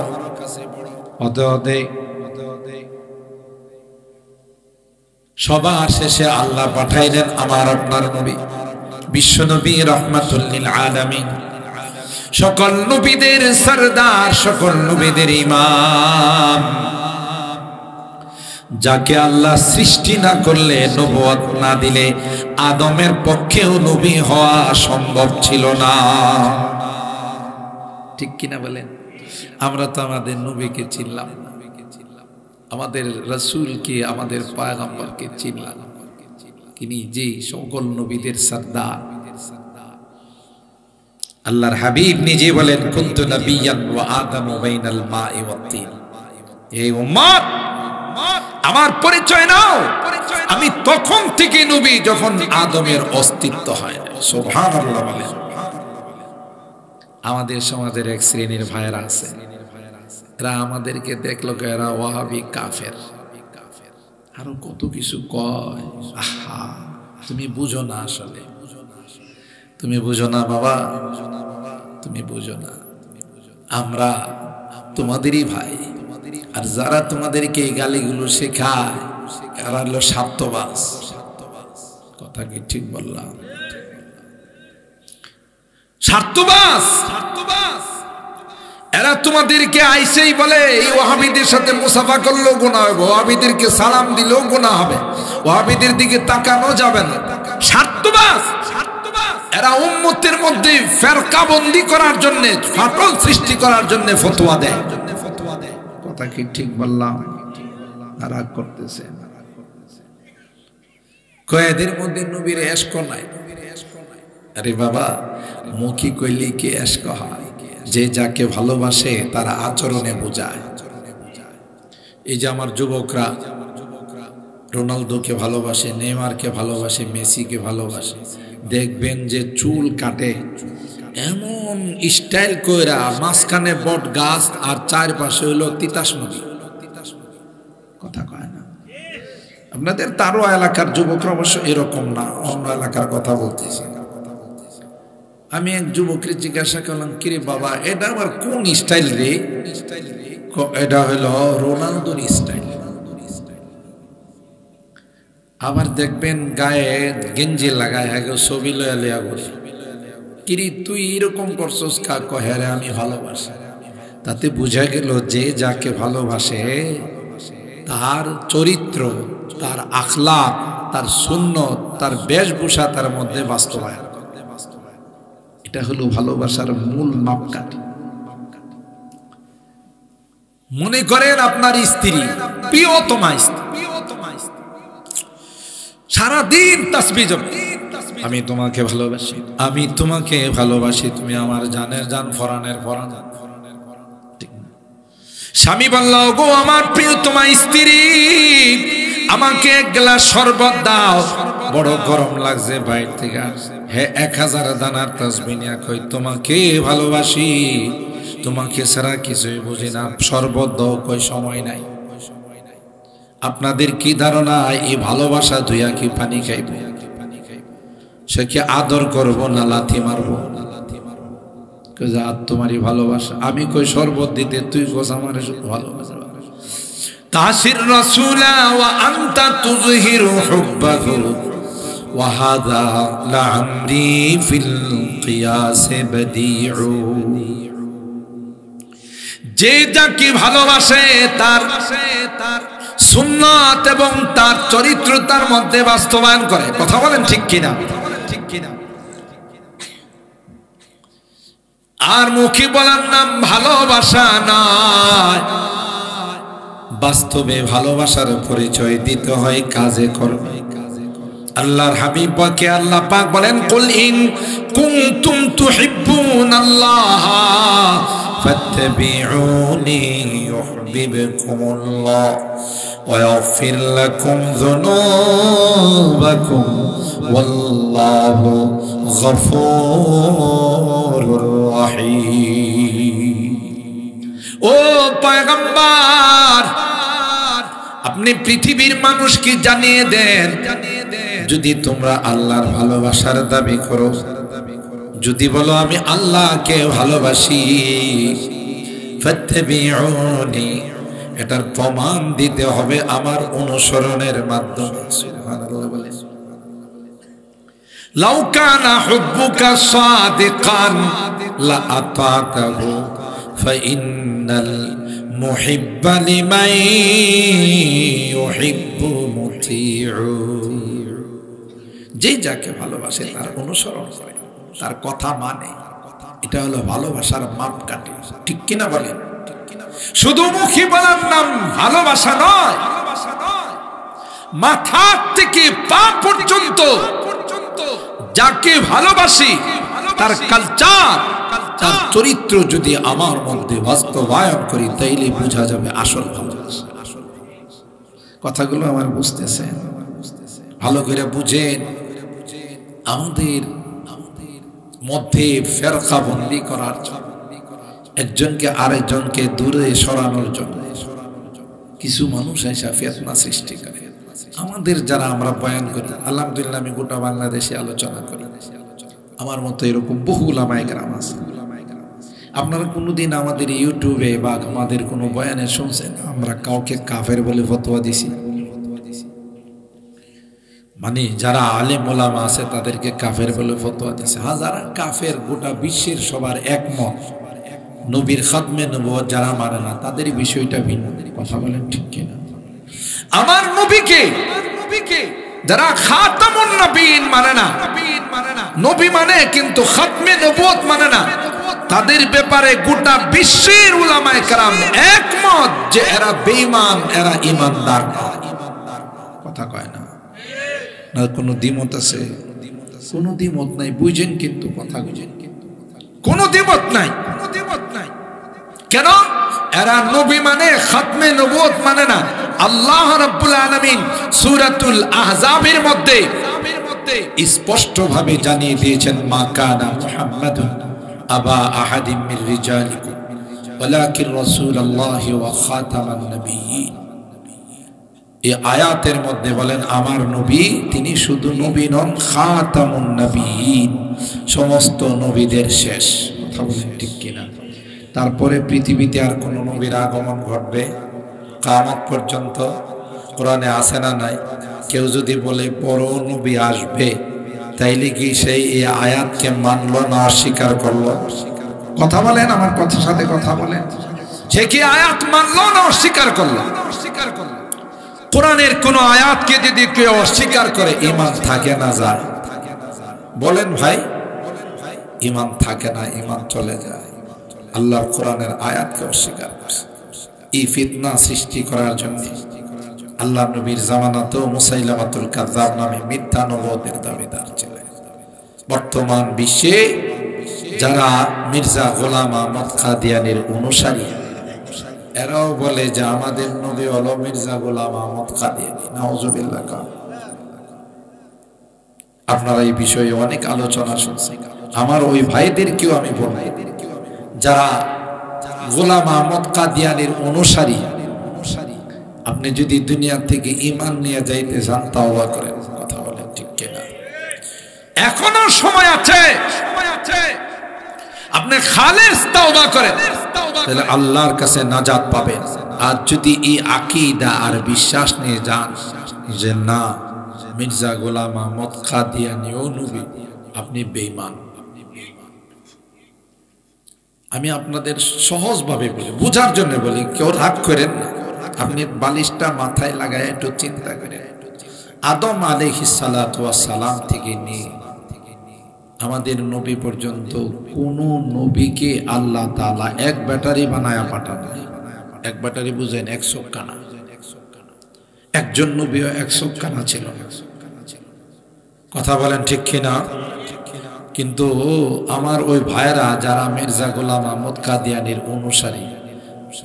অদে সবার শেষে আল্লাহ পাঠাইলেন আমার আপনার নবী, বিশ্ব নবী রাহমাতুল লিল আলামিন, সকল নবীদের সরদার, সকল নবীদের ইমাম, যাকে আল্লাহ সৃষ্টি না করলে, নবুয়ত না দিলে আদমের পক্ষেও নবী হওয়া সম্ভব ছিল না। ঠিক কিনা বলেন? আমরা তো আমাদের নবীকে চিনলাম না, আমাদের রাসূলকে, আমাদের পয়গম্বরকে চিনলাম। তিনি যে সকল নবীদের সরদার। আল্লাহর হাবিব নিজে বলেন, কুনতু নাবিয়্যান ওয়া আদামু বাইনাল মাই ওয়াত তিন। এই উম্মত, আমার পরিচয় নাও, আমি তখন থেকে নবী যখন আদমের অস্তিত্ব হয় না। সুবহানাল্লাহ বলেন। আমাদের সমাজের এক শ্রেণীর ভাইরা আছে, এরা আমাদেরকে দেখলো এরা ওয়াহাবি, কাফের, আরো কত কিছু কয়। আহা, তুমি বুঝো না, আসলে তুমি বুঝো না বাবা, তুমি বুঝো না। আমরা তোমাদেরই ভাই, আর যারা তোমাদেরকে এই গালিগুলো শেখায় এরা হলো স্বার্থবাজ। কথা কি ঠিক বললাম? স্বার্থবাজ। এরা তোমাদেরকে আইসেই বলে এই ওয়াহাবিদের সাথে মুসাফা করলেও গুনাহ হবে, ওয়াহাবিদেরকে সালাম দিলেও গুনাহ হবে, ওয়াহাবিদের দিকে তাকানো যাবে না। স্বার্থবাজ। এরা উম্মতের মধ্যে ফেরকাবন্দি করার জন্য, ফাটল সৃষ্টি করার জন্য ফতোয়া দেয়। কথা কি ঠিক বললাম? রাগ করতেছে। কয়েদের মধ্যে নবীর এশক নাই। আরে বাবা, মুখী কইলে কি এশক হয়? যে যাকে ভালোবাসে তারা আচরণে বোঝায়। এই যে আমার যুবকরা রোনালদোকে ভালোবাসে, নেইমারকে ভালোবাসে, মেসিকে ভালোবাসে, দেখবেন যে চুল কাটে এমন স্টাইল কইরা, মাঝখানে বট গাছ আর চারপাশে হইল তিতাস নদী। কথা কয় না। আপনাদের তারও এলাকার যুবকরা অবশ্য এরকম না, অন্য এলাকার কথা বলতেছি। আমি এক যুবকের জিজ্ঞাসা করলাম, কিরে বাবা এটা আবার কোন স্টাইল রে? এটা হলো রোনালদোর স্টাইল। আবার দেখবেন গায়ে গেঞ্জি লাগায় আগে ছবি লয়া লিয়া বলি, কিরে তুই এরকম করছস কা? কহে রে আমি ভালোবাসি। তাতে বোঝা গেল যে যাকে ভালোবাসে তার চরিত্র, তার আখলাক, তার সুন্নত, তার বেশভূষা তার মধ্যে বাস্তবায়ন। এটা হলো ভালোবাসার মূল মাপকাঠি। মনে করেন আপনার স্ত্রী, প্রিয়তমা স্ত্রী, সারাদিন তাসবিহ জপে, আমি তোমাকে ভালোবাসি, আমি তোমাকে ভালোবাসি, তুমি আমার জানের জান, ফরানের ফরান। স্বামী বলল, গো আমার প্রিয়তমা স্ত্রী, আমাকে এক গ্লাস শরবত দাও, বড় গরম লাগছে বাইরে থেকে। হে 1000 দানার তাসবিহ নিয়ে কই, তোমাকে ভালোবাসি, তোমাকে ছাড়া কিছুই বুঝি না, শরবত দাও। কই সময় নাই। আপনাদের কি ধারণা এই ভালোবাসা ধুইয়া কি পানি খাইব? সে কি আদর করব না লাথি মারবো? তোমারই ভালোবাসা। আমি কই শরবত দিতে, তুই কোস আমার ভালোবাসা। তাসির রাসূলা ওয়া আনতা তুযহিরু হুব্বাহু ওয়া হাযা লা'amরি ফিল কিয়াস বাদিউ। যে যাকে ভালোবাসে তার সুন্নাত এবং তার চরিত্র তার মধ্যে বাস্তবায়ন করে। কথা বলেন ঠিক কিনা? আর মুখে বলার নাম ভালোবাসা নয়, বাস্তবে ভালোবাসার পরিচয় দিতে হয় কাজে কর্মে। আল্লাহর হাবিব পাকে আল্লাহ পাক বলেন, কুল ইন কুনতুম তুহিব্বুনাল্লাহ ফাত্তাবিউনি ইউহিব্বুকুমুল্লাহ ওয়া ইয়াগফির লাকুম যুনুবাকুম ওয়াল্লাহু গফুরুর রহিম। ও পয়গম্বর, আপনি পৃথিবীর মানুষকে জানিয়ে দেন, যদি তোমরা আল্লাহর ভালোবাসার দাবি করো, যদি বলো আমি আল্লাহকে ভালোবাসি, ফাত্তাবিউনি, এটার প্রমাণ দিতে হবে আমার অনুসরণের মাধ্যমে। সুবহানাল্লাহ বলে, লাউ কানা হুব্বুকা সাদিকান লা আতাতাহু ফাইন্নাল মুহিব্বা লিমান ইউহিব্বু মুতিউ। যে যাকে ভালোবাসে তার অনুসরণ করে, তার কথা মানে, এটা হলো ভালোবাসার মাপকাঠি। ঠিক কিনা বলেন? শুধু মুখে বলার নাম ভালোবাসা নয়, মাথা থেকে পা পর্যন্ত যাকে ভালোবাসি তার কালচার, তার চরিত্র যদি আমার মধ্যে বাস্তবায়ন করি, তাইলে বোঝা যাবে আসল ভালোবাসা। কথাগুলো আমার বুঝতেছে? ভালো করে বুঝেন। আমাদের মধ্যে ফেরকা বন্দি করার জন্য, একজনকে আরেকজনকে দূরে সরানোর জন্য কিছু মানুষ এসে ফিতনা সৃষ্টি করে। আমাদের যারা আমরা বয়ান করি, আলহামদুলিল্লাহ আমি গোটা বাংলাদেশে আলোচনা করি, আমার মতো এরকম বহু উলামায়ে কেরাম আছে। আপনারা কোনোদিন আমাদের ইউটিউবে বা আমাদের কোনো বয়ানে শুনছেন আমরা কাউকে কাফের বলে ফতোয়া দিছি? মানে যারা আলেম ওলামা আছে তাদেরকে কাফের বলে ফতোয়া দিছে। যারা কাফের গোটা বিশ্বের সবার একমত, নবীর খাতমে নবুয়ত যারা মানে না তাদের বিষয়টা ভিন্ন। কথা বলেন ঠিক কিনা? আমার নবীকে যারা খাতামুন নবীন মানে না, নবী মানে কিন্তু খাতমে নবুয়ত মানে না, তাদের ব্যাপারে গোটা বিশ্বের উলামায়ে কেরাম একমত যে এরা বেঈমান, এরা ঈমানদার না। কথা কয় না? না কোনো দ্বিমত আছে? কোনো দ্বিমত নাই। বুঝেন কিন্তু কথা বুঝেন, কোনো দ্বিমত নাই। কেন? এরা নবী মানে খাতমে নবুয়ত মানে না। আল্লাহ রাব্বুল আলামিন সূরাতুল আহজাবের মধ্যে স্পষ্ট ভাবে জানিয়ে দিয়েছেন, মা কানা মুহাম্মাদুন আবা আহাদিম মির রিজালিকুম ওয়ালাকিন রাসূলুল্লাহি ওয়া খাতামান নবিয়্যিন। এই আয়াতের মধ্যে বলেন আমার নবী তিনি শুধু নবী নন, খাতামুন নবীন, সমস্ত নবীদের শেষ। কথা বলেন ঠিক কিনা? তারপরে পৃথিবীতে আর কোন নবীর আগমন ঘটবে কিয়ামত পর্যন্ত? কোরআনে আছে না নাই? কেউ যদি বলে বড় নবী আসবে, তাইলে কি সেই এই আয়াতকে মানলো না অস্বীকার করলো? কথা বলেন, আমার কথার সাথে কথা বলেন। সে কি আয়াত মানলো না অস্বীকার করলো? কোরআনের কোন আয়াতকে যদি কেউ অস্বীকার করে ঈমান থাকে না যায়? বলেন ভাই, ঈমান থাকে না, ঈমান চলে যায়। আল্লাহর কোরআনের আয়াতকে অস্বীকার করছে এই ফিতনা সৃষ্টি করার জন্য। আল্লাহ নবীর জামানাতেও মুসাইলামাতুল কাযযাব নামে মিথ্যা নবুয়তের দাবিদার ছিলেন। বর্তমান বিশ্বে যারা মির্জা গোলাম আহমদ কাদিয়ানীর অনুসারী, এরাও বলে যে আমাদের নবী হলো মির্জা গোলাম আহমদ কাদিয়ানী। নাউজুবিল্লাহ। আপনারা এই বিষয়ে অনেক আলোচনা শুনছেন। আমার ওই ভাইদেরকেও আমি বলবো, যারা গোলাম আহমদ কাদিয়ানীর অনুসারী, আপনি যদি দুনিয়া থেকে ঈমান নিয়ে যাইতে চান তাওবা করেন। কথা বলেন ঠিক কিনা? এখনো সময় আছে, আপনি খালেস তাওবা করেন, তাহলে আল্লাহর কাছে নাজাত পাবেন। আর যদি এই আকীদা আর বিশ্বাস নিয়ে যান যে না মির্জা গোলাম আহমদ কাদিয়ানী ও নবী, আপনি বেঈমান। আমি আপনাদের সহজভাবে বলি, বুঝার জন্য বলি, কেউ রাগ করেন না। আপনি বালিশটা মাথায় লাগায় একটু চিন্তা করেন, আদম আলাইহিস সালাতু ওয়াস সালাম থেকে নিয়ে আমাদের নবী পর্যন্ত কোন নবীকে আল্লাহ তাআলা এক ব্যাটারি বানায়া পাঠান নাই। এক ব্যাটারি বুঝেন, 100 কানা। একজন নবীও 100 কানা ছিল না। কথা বলেন ঠিক কিনা? কিন্তু আমার ওই ভাইরা যারা মির্জা গোলাম আহমদ কাদিয়ানীর অনুসারী,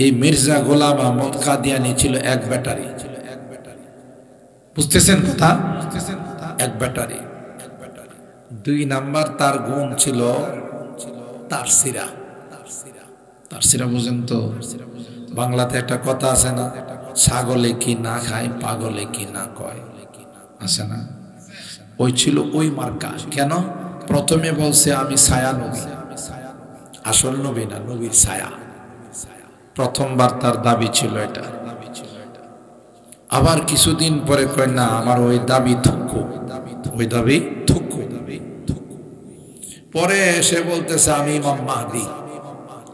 এই মির্জা গোলাম আহমদ কাদিয়ানী ছিল এক ব্যাটারি। বুঝতেছেন কথা? এক ব্যাটারি। 2 নাম্বার তার গুণ ছিল তারসিরা। তারসিরা বুঝেন তো? বাংলাতে একটা কথা আছে না, ছাগলে কি না খায় পাগলে কি না কয়, আছে না? ওই ছিল ওই মার্কা। কেন? প্রথমে বলছে আমি ছায়া নবী, আসল নবী না, নবীর ছায়া। প্রথমবার তার দাবি ছিল এটা। আবার কিছুদিন পরে কয় না আমার ওই দাবি থুকু, ওই দাবি থুকু। পরে এসে বলতেছে আমি ইমাম মাহদি,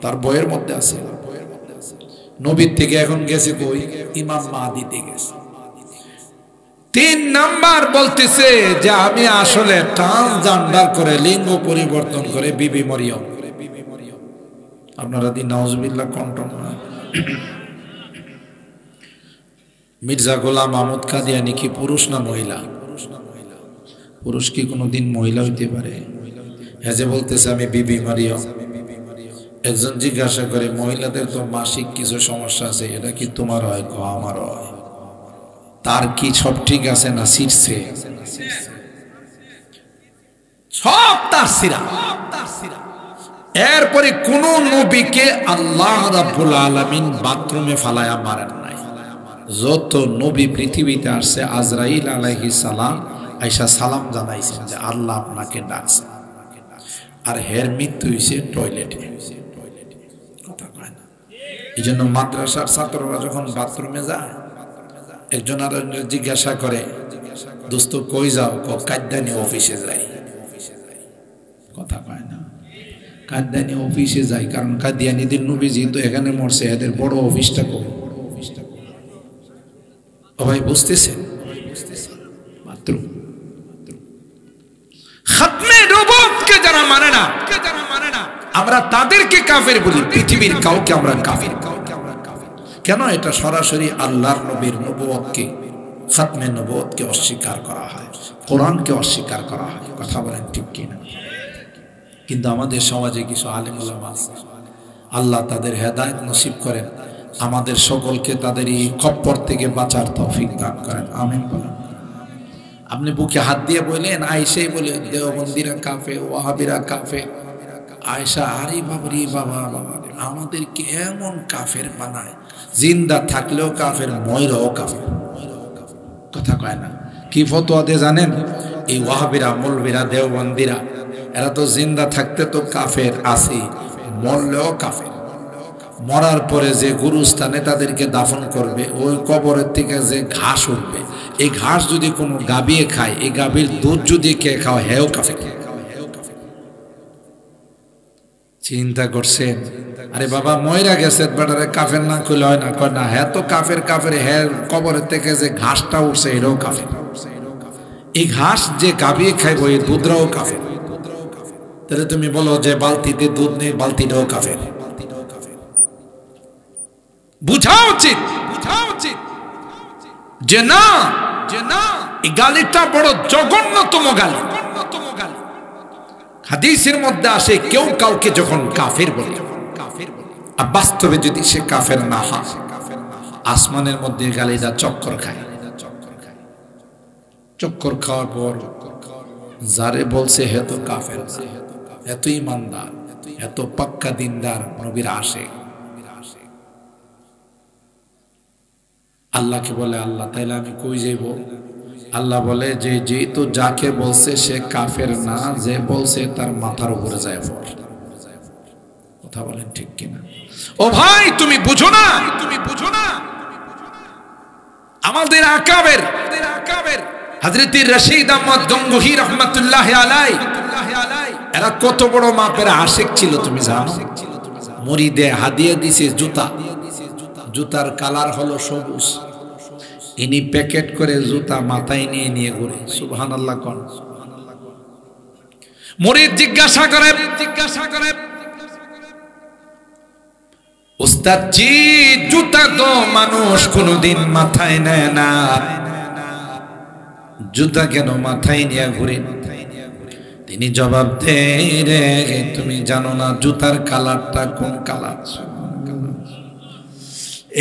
তার বইয়ের মধ্যে আছে। নবীর থেকে এখন গেছে কই? ইমাম মাহদিতে গেছে। 3 নাম্বার বলতেছে যে আমি আসলে ট্রান্সজেন্ডার করে লিঙ্গ পরিবর্তন করে বিবি মরিয়ম। আপনারা দিন নাউজুবিল্লাহ কন্ট্রোল না। মির্জা গোলাম আহমদ কাদিয়ানী কি পুরুষ না মহিলা? পুরুষ কি কোনোদিন মহিলা হইতে পারে? হ্যাঁ, যে বলতেছে আমি বিবি মরিয়ম। একজন জিজ্ঞাসা করে মহিলাদের তো মাসিক কিছু সমস্যা আছে, এটা কি তোমার হয়? আমার হয়। তার কি সব ঠিক আছে না শীর্ষে? সব তার সিরা। এরপরে কোন নবীকে আল্লাহ রাব্বুল আলামিন বাথরুমে ফালায়া মারেন নাই। যত নবী পৃথিবীতে আসছে আজরাইল আলাইহিস সালাম আয়েশা সালাম জানাইছেন যে আল্লাহ আপনাকে ডাকছে, আর হের মৃত্যু হয়েছে টয়লেটে। কথা কয় না? এই জন্য মাদ্রাসার ছাত্ররা যখন বাথরুমে যায়, একজন আর জিজ্ঞাসা করে দোস্ত কই যাও? কাদ্দানি অফিসে যাই। কথা কয় না? কাদ্দানি অফিসে যাই, কারণ কাদিয়ানীদের নবী যেহেতু এখানে মরছে, এদের বড় অফিসটা কই? ভাই বুঝতেছেন? বাথরুম। খাতমে নবুয়তকে যারা মানে না, আমরা তাদেরকে কাফের বলি। পৃথিবীর কাউকে আমরা কাফের কেন? এটা সরাসরি আল্লাহর নবীর নবুয়তকে, খাতমে নবুয়তকে অস্বীকার করা হয়, কোরআনকে অস্বীকার করা হয়। কথা বলেন ঠিক কিনা? কিন্তু আমাদের সমাজে কিছু আলেম ওলামা আছে, আল্লাহ তাদের হেদায়েত নসিব করেন, আমাদের সকলকে তাদের এই খপ্পর থেকে বাঁচার তৌফিক দান করেন। আমিন বলেন। আপনি বুকে হাত দিয়ে বললেন, আয়েশাই বলে দেওবন্দিরা কাফের, ওয়াহাবিরা কাফের। আয়েশা আরে বাবা রে বাবা, বাবা আমাদেরকে এমন কাফের বানায়, জিন্দা থাকলেও কাফের, ময়রাও কাফের। কথা কয় না। কি ফতোয়া দিয়ে জানেন? এই ওয়াহাবিরা, মৌলবীরা, দেওবন্দিরা, এরা তো জিন্দা থাকতে তো কাফের আছে, মরলেও কাফের। মরার পরে যে গুরুস্থানে তাদেরকে দাফন করবে, ওই কবরের থেকে যে ঘাস উঠবে, এই ঘাস যদি কোনো গাবিয়ে খায়, এই গাভীর দুধ যদি কে খাওয়া, হেও কাফের। চিন্তা করছেন? আরে বাবা ময়রা গেছে, বেটারে কাফের না করলে হয় না? কয় না, হ্যাঁ তো কাফের। কাফের হ্যাঁ, কবরের থেকে যে ঘাসটা উঠছে এটাও কাফের। এই ঘাস যে গাবিয়ে খাইব, এই দুধরাও কাফের। তাহলে তুমি বলো যে বালতিতে দুধ নেই, বালতিটাও কাফের। বুঝা উচিত যে না, এই গালিটা বড় জঘন্যতম গালি। হাদিসের মধ্যে আসে, কেউ কাউকে যখন কাফের বলে, আর বাস্তবে যদি সে কাফের না হয়, আসমানের মধ্যে গালিটা চক্কর খায়। চক্কর খাওয়ার পর যারে বলছে হে তো কাফের, এত ইমানদার, এত পাক্কা দিনদার নবীর আসে, আল্লাহকে বলে, আল্লাহ তাইলে আমি কই যাইব? আল্লাহ বলে যে যেহেতু যাকে বলছে সে কাফের না, যে বলছে তার মাথার উপরে যায় পড়। কথা বলেন ঠিক কিনা? ও ভাই তুমি বুঝো না, আমাদের আকাবের হযরত রশিদ আহমদ গঙ্গোহী রাহমাতুল্লাহ আলাইহি, এরা কত বড় মাপের আশিক ছিল তুমি জানো? মুরিদে হাদিয়া দিছে জুতা, জুতার কালার হলো সবুজ। ইনি প্যাকেট করে জুতা মাথায় নিয়ে নিয়ে ঘুরে। সুবহানাল্লাহ কোন মুরিদ জিজ্ঞাসা করে, উস্তাদ জি জুতা তো মানুষ কোনদিন মাথায় নেয় না, জুতা কেন মাথায় নিয়ে ঘুরে? তিনি জবাব দেয়, রে তুমি জানো না জুতার কালারটা কোন কালার?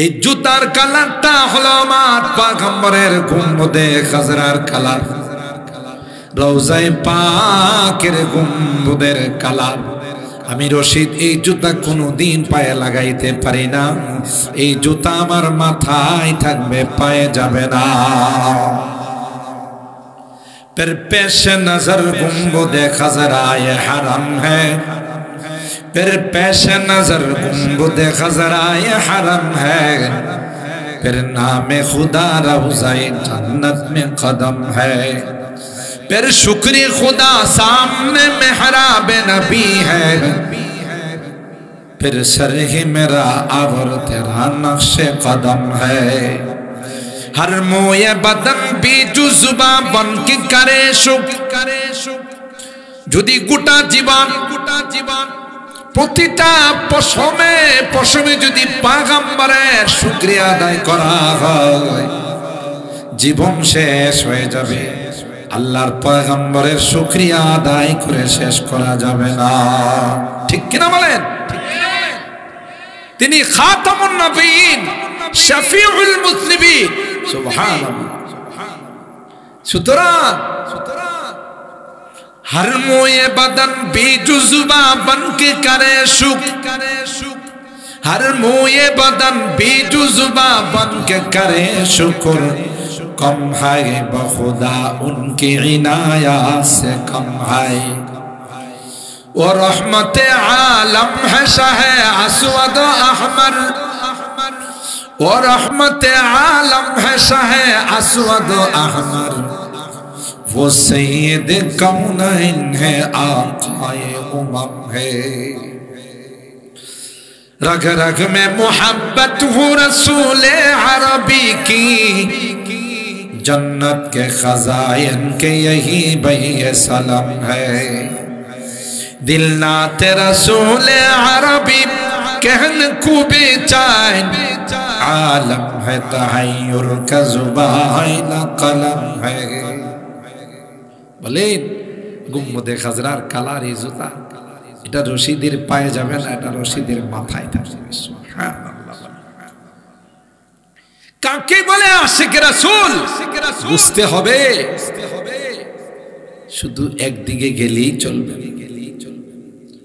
এই জুতার কালারটা হলো আমার পয়গম্বরের গুম্বদে খাজরার কালার, রওজায়ে পাকের গুম্বদের কালার। আমি রশিদ এই জুতা কোনোদিন পায়ে লাগাইতে পারি না, এই জুতা আমার মাথায় থাকবে, পায়ে যাবে না। फिर पेश नजर गुंबदे खजरा ये हरम है, फिर पेश नजर गुंबदे खजरा ये हरम है, फिर नाम खुदा रौज़ाए जन्नत में कदम है, फिर शुक्र खुदा सामने मेहराब नबी है, फिर सर ही मेरा और तेरा नक्शे कदम है। हर मोये बदन भी जुज़्बा बन के करे शुक, যদি গোটা জীবন প্রতিটা পশমে যদি পয়গম্বরের শুকরিয়া আদায় করা হয়, জীবন শেষ হয়ে যাবে, আল্লাহর পয়গম্বরের শুকরিয়া আদায় করে শেষ করা যাবে না। ঠিক কিনা বলেন? তিনি খাতামুন নবিয়্যিন, শফিউল মুজনিবিন। সুবহানাল্লাহ। সুতরাং हर मोये बदन बेजुज़बा बन के करे शुक, हर मोये बदन बेजुज़बा बन के करे शुक्र, कम है बखुदा उनकी इनायत से कम है, वो रहमत आलम है शाहे अस्वद अहमर, वो रहमत आलम है शाहे अस्वद अहमर, वो सैयद कौनैन है आक़ाए उमम है, रग रग में मोहब्बत हो रसूल अरबी की, जन्नत के खजाइन के यही बही सलम है, दिल नाते रसूल अरबी कहन को बेचैन, आलम है तहय्युर का ज़ुबान कलम है। বলেন গুম্বদে খাজরার কালার এই জুতা, এটা রশিদের পায়ে যাবে না, এটা রশিদের মাথায় থাকবে। সুবহানাল্লাহ। কাকে বলে আশিক রাসূল বুঝতে হবে, শুধু একদিকে গেলেই চলবে।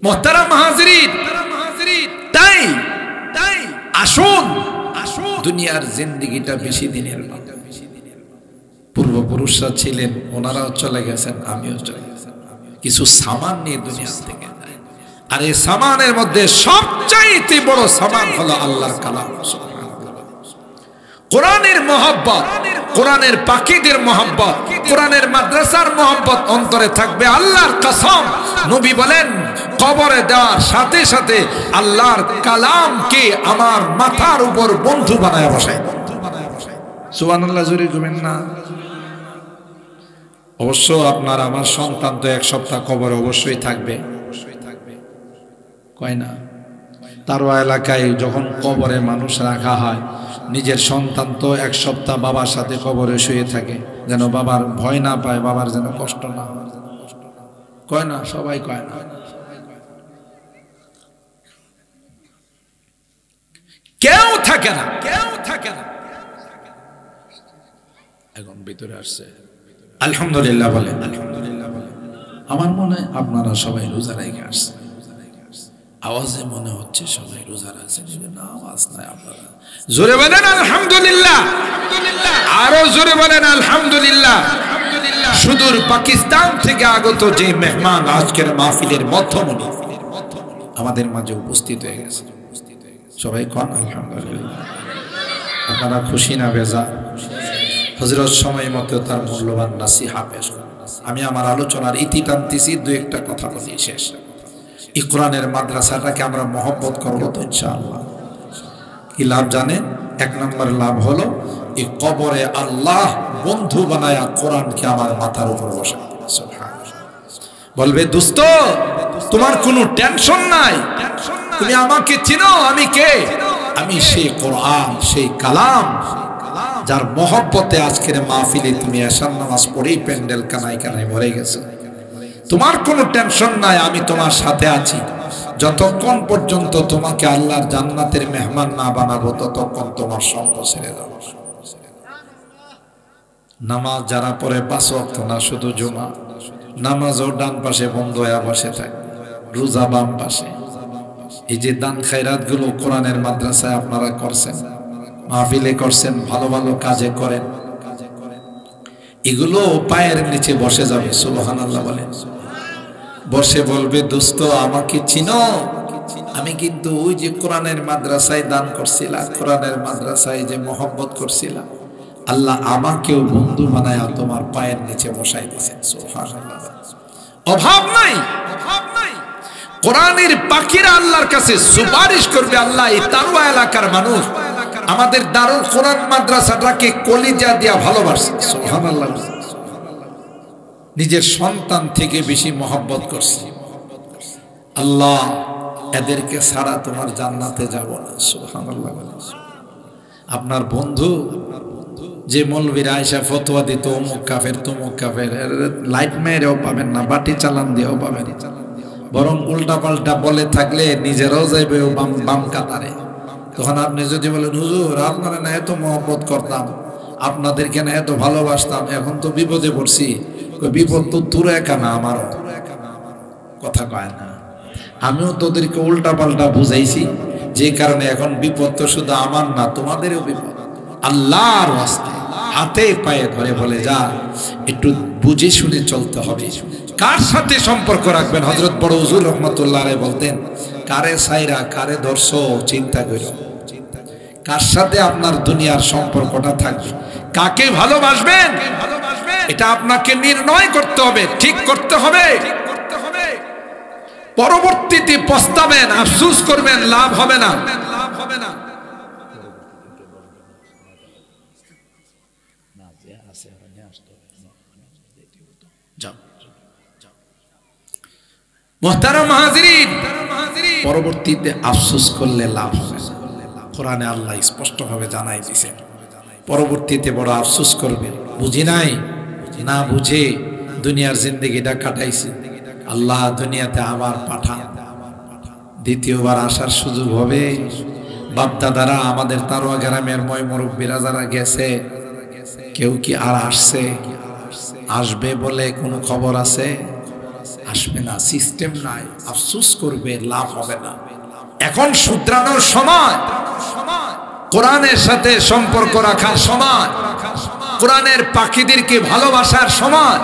মুহতারাম হাজিরিন, তাই আসুন দুনিয়ার জিন্দেগিটা বেশি দিনের না, পূর্বপুরুষরা ছিলেন, ওনারাও চলে গেছেন, আমিও চলে গেছেন। কিছু সামান নিয়ে দুনিয়া থেকে যায়, আর এই সামানের মধ্যে সবচাইতে বড় সামান হলো আল্লাহর কালাম, কোরআনের মহব্বত, কোরআনের পাখিদের মহব্বত, কোরআনের মাদ্রাসার মহব্বত অন্তরে থাকবে। আল্লাহর কসম, নবী বলেন কবরে দেওয়ার সাথে সাথে আল্লাহর কালামকে আমার মাথার উপর বন্ধু বানায় বসায়। সুবহানাল্লাহ, জোরে কইবেন না? অবশ্য আপনার আমার সন্তান তো এক সপ্তাহ কবরে অবশ্যই থাকবে, কয় না? তারওয়া এলাকায় যখন কবরে মানুষ রাখা হয়, নিজের সন্তান তো এক সপ্তাহ বাবার সাথে কবরে শুয়ে থাকে, যেন বাবার ভয় না পায়, বাবার যেন কষ্ট না হয়, কয় না? সবাই কয় না? কেউ থাকে না, কেউ থাকে না। এখন ভিতরে আসছে, আলহামদুলিল্লাহ বলে, আলহামদুলিল্লাহ বলে। আমার মনে হয় আপনারা সবাই রোজা রেখে আসছে, আওয়াজে মনে হচ্ছে সবাই রোজা রাখছেন, না আওয়াজ নাই। আপনারা জোরে বলেন আলহামদুলিল্লাহ, আরো জোরে বলেন আলহামদুলিল্লাহ। সুদূর পাকিস্তান থেকে আগত যে মেহমান আজকের মাহফিলের মধ্যমণি আমাদের মাঝে উপস্থিত হয়ে গেছে, সবাই কোন আলহামদুলিল্লাহ। আপনারা খুশি না বেজার? হযরত সময় মতো তার মূল্যবান নাসিহা পেশ করেন। আমি আমার আলোচনার ইতি টানতেছি, দুই একটা কথা বলি শেষ। এই কোরআনের মাদ্রাসাটাকে আমরা মহব্বত করবো তো ইনশাআল্লাহ। কি লাভ জানেন? এক নম্বর লাভ হলো এই কবরে আল্লাহ বন্ধু বানায়া কোরআনকে আমার মাথার উপর বসায়। বলবে দোস্ত, তোমার কোনো টেনশন নাই, তুমি আমাকে চিনো, আমি কে? আমি সেই কোরআন, সেই কালাম, যার মহব্বতে আজকের মাহফিলে তুমি এশার নামাজ পড়েই প্যান্ডেল কানায় কানায় ভরে গেছে। তোমার কোনো টেনশন নাই, আমি তোমার সাথে আছি। যতক্ষণ পর্যন্ত তোমাকে আল্লাহর জান্নাতের মেহমান না বানাবো, ততক্ষণ তোমার সঙ্গ ছেড়ে দাও। নামাজ যারা পড়ে 5 ওয়াক্ত না, শুধু জুমা, নামাজও ডান পাশে বন্ধ হয়ে বসে থাকে, রোজা বাম পাশে। এই যে দান খায়রাত গুলো কোরআনের মাদ্রাসায় আপনারা করছেন, মাহফিলে করছেন, ভালো ভালো কাজে করেন, এগুলো পায়ের নিচে বসে যাবে। সুবহানাল্লাহ বলেন। বসে বলবে দোস্ত আমাকে চিনো, আমি কিন্তু ওই যে কোরআনের মাদ্রাসায় দান করছিলাম, কোরআনের মাদ্রাসায় যে মহব্বত করছিলাম, আল্লাহ আমাকেও বন্ধু বানায় তোমার পায়ের নিচে বসাই দিয়েছেন। সুবহানাল্লাহ। অভাব নাই, অভাব নাই। কোরআনের পাখিরা আল্লাহর কাছে সুপারিশ করবে, আল্লাহ এই তারওয়া এলাকার মানুষ আমাদের দারুল কোরআন মাদ্রাসাটাকে কলিজা দিয়া ভালোবাসে। সুবহানাল্লাহ। নিজের সন্তান থেকে বেশি মহব্বত করছে। আল্লাহ এদেরকে ছাড়া তোমার জান্নাতে যাব না। সুবহানাল্লাহ। আপনার বন্ধু যে মৌলবীরা আয়েশা ফতোয়া দিত অমুক কাফের তমুক কাফের, লাইট মেরেও পাবেন না, বাটি চালান দিয়েও পাবেন, বরং উল্টা পাল্টা বলে থাকলে নিজেরাও যাইবে বাম কাতারে। তখন আপনি যদি বলেন হুজুর আপনারা না এত মহব্বত করতাম, আপনাদেরকে না এত ভালোবাসতাম, এখন তো বিপদে পড়ছি, বিপদ তো দূরে একা না, আমারও কথা কয় না। আমিও তোদেরকে উল্টা পাল্টা বুঝাইছি, যে কারণে এখন বিপদ তো শুধু আমার না, তোমাদেরও বিপদ। আল্লাহর ওয়াস্তে হাতে পায়ে ধরে বলে যা, একটু বুঝে শুনে চলতে হবে। কার সাথে সম্পর্ক রাখবেন? হযরত বড় হুজুর রহমাতুল্লাহ আলাইহি বলতেন, কারে সাইরা কারে দর্শো চিন্তা করো। কার সাথে আপনার দুনিয়ার সম্পর্কটা থাকবে, কাকে ভালোবাসবেন, এটা আপনাকে নির্ণয় করতে হবে, ঠিক করতে হবে। পরবর্তীতে পস্তাবেন, আফসোস করবেন, লাভ হবে না। মুহতারাম হাজিরিন, পরবর্তীতে আফসোস করলে লাভ হবে না। কোরআনে আল্লাহ স্পষ্টভাবে জানাই দিয়েছেন, পরবর্তীতে বড় আফসোস করবে, বুঝি নাই, না বুঝে দুনিয়ার জিন্দেগিটা কাটাইছি, আল্লাহ দুনিয়াতে আবার পাঠান। দ্বিতীয়বার আসার সুযোগ হবে। বাপদাদারা আমাদের তারওয়া গ্রামের ময় মুরব্বীরা যারা গেছে, কেউ কি আর আসছে? আসবে বলে কোনো খবর আছে? আসবে না, সিস্টেম নাই, আফসোস করবে, লাভ হবে না। এখন শুধরানোর সময়, কোরআনের সাথে সম্পর্ক রাখার সময়। কোরআনের পাখিদেরকে ভালোবাসার সময়।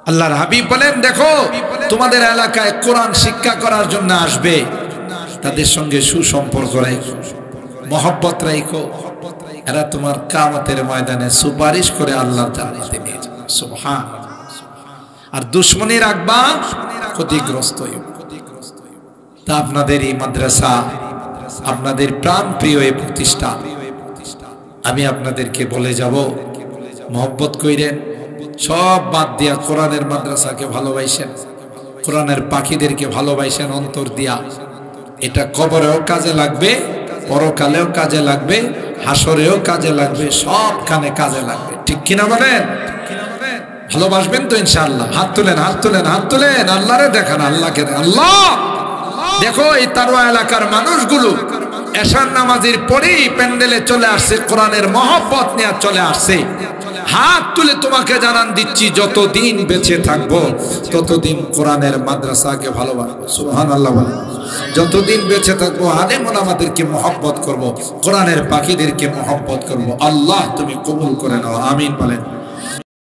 আল্লাহর হাবিব বলেন, দেখো তোমাদের এলাকায় কোরআন শিক্ষা করার জন্য আসবে, তাদের সঙ্গে সুসম্পর্ক রাখো, মহব্বত রাখো, এরা তোমার কিয়ামতের ময়দানে সুপারিশ করে আল্লাহর জান্নাতে নিয়ে যাবে। সুবহানাল্লাহ। আর দুশমনী রাখবা, ক্ষতিগ্রস্ত হইবে। তা আপনাদের এই মাদ্রাসা, আপনাদের প্রাণ প্রিয় এই প্রতিষ্ঠান, আমি আপনাদেরকে বলে যাব, মহব্বত কইরেন, সব বাদ দিয়া কোরআনের মাদ্রাসাকে ভালোবাসেন, কোরআনের পাখিদেরকে ভালোবাসেন অন্তর দিয়া। এটা কবরেও কাজে লাগবে, পরকালেও কাজে লাগবে, হাসরেও কাজে লাগবে, সবখানে কাজে লাগবে। ঠিক কিনা বলেন? ভালোবাসবেন তো ইনশাআল্লাহ? হাত তুলেন, হাত তুলেন, হাত তুলেন, আল্লাহরে দেখান, আল্লাহকে। আল্লাহ দেখো, এই তারওয়া এলাকার মানুষগুলো এশার নামাজের পরেই প্যান্ডেলে চলে আসছে, কোরআনের মহব্বত নিয়ে চলে আসছে। হাত তুলে তোমাকে জানান দিচ্ছি, যতদিন বেঁচে থাকবো ততদিন কোরআনের মাদ্রাসাকে ভালোবাসবো। সুবহানাল্লাহ বলেন। যতদিন বেঁচে থাকবো আলেম ওলামাদেরকে মহব্বত করব, কোরআনের পাখিদেরকে মহব্বত করব। আল্লাহ তুমি কবুল করে নাও, আমিন বলেন।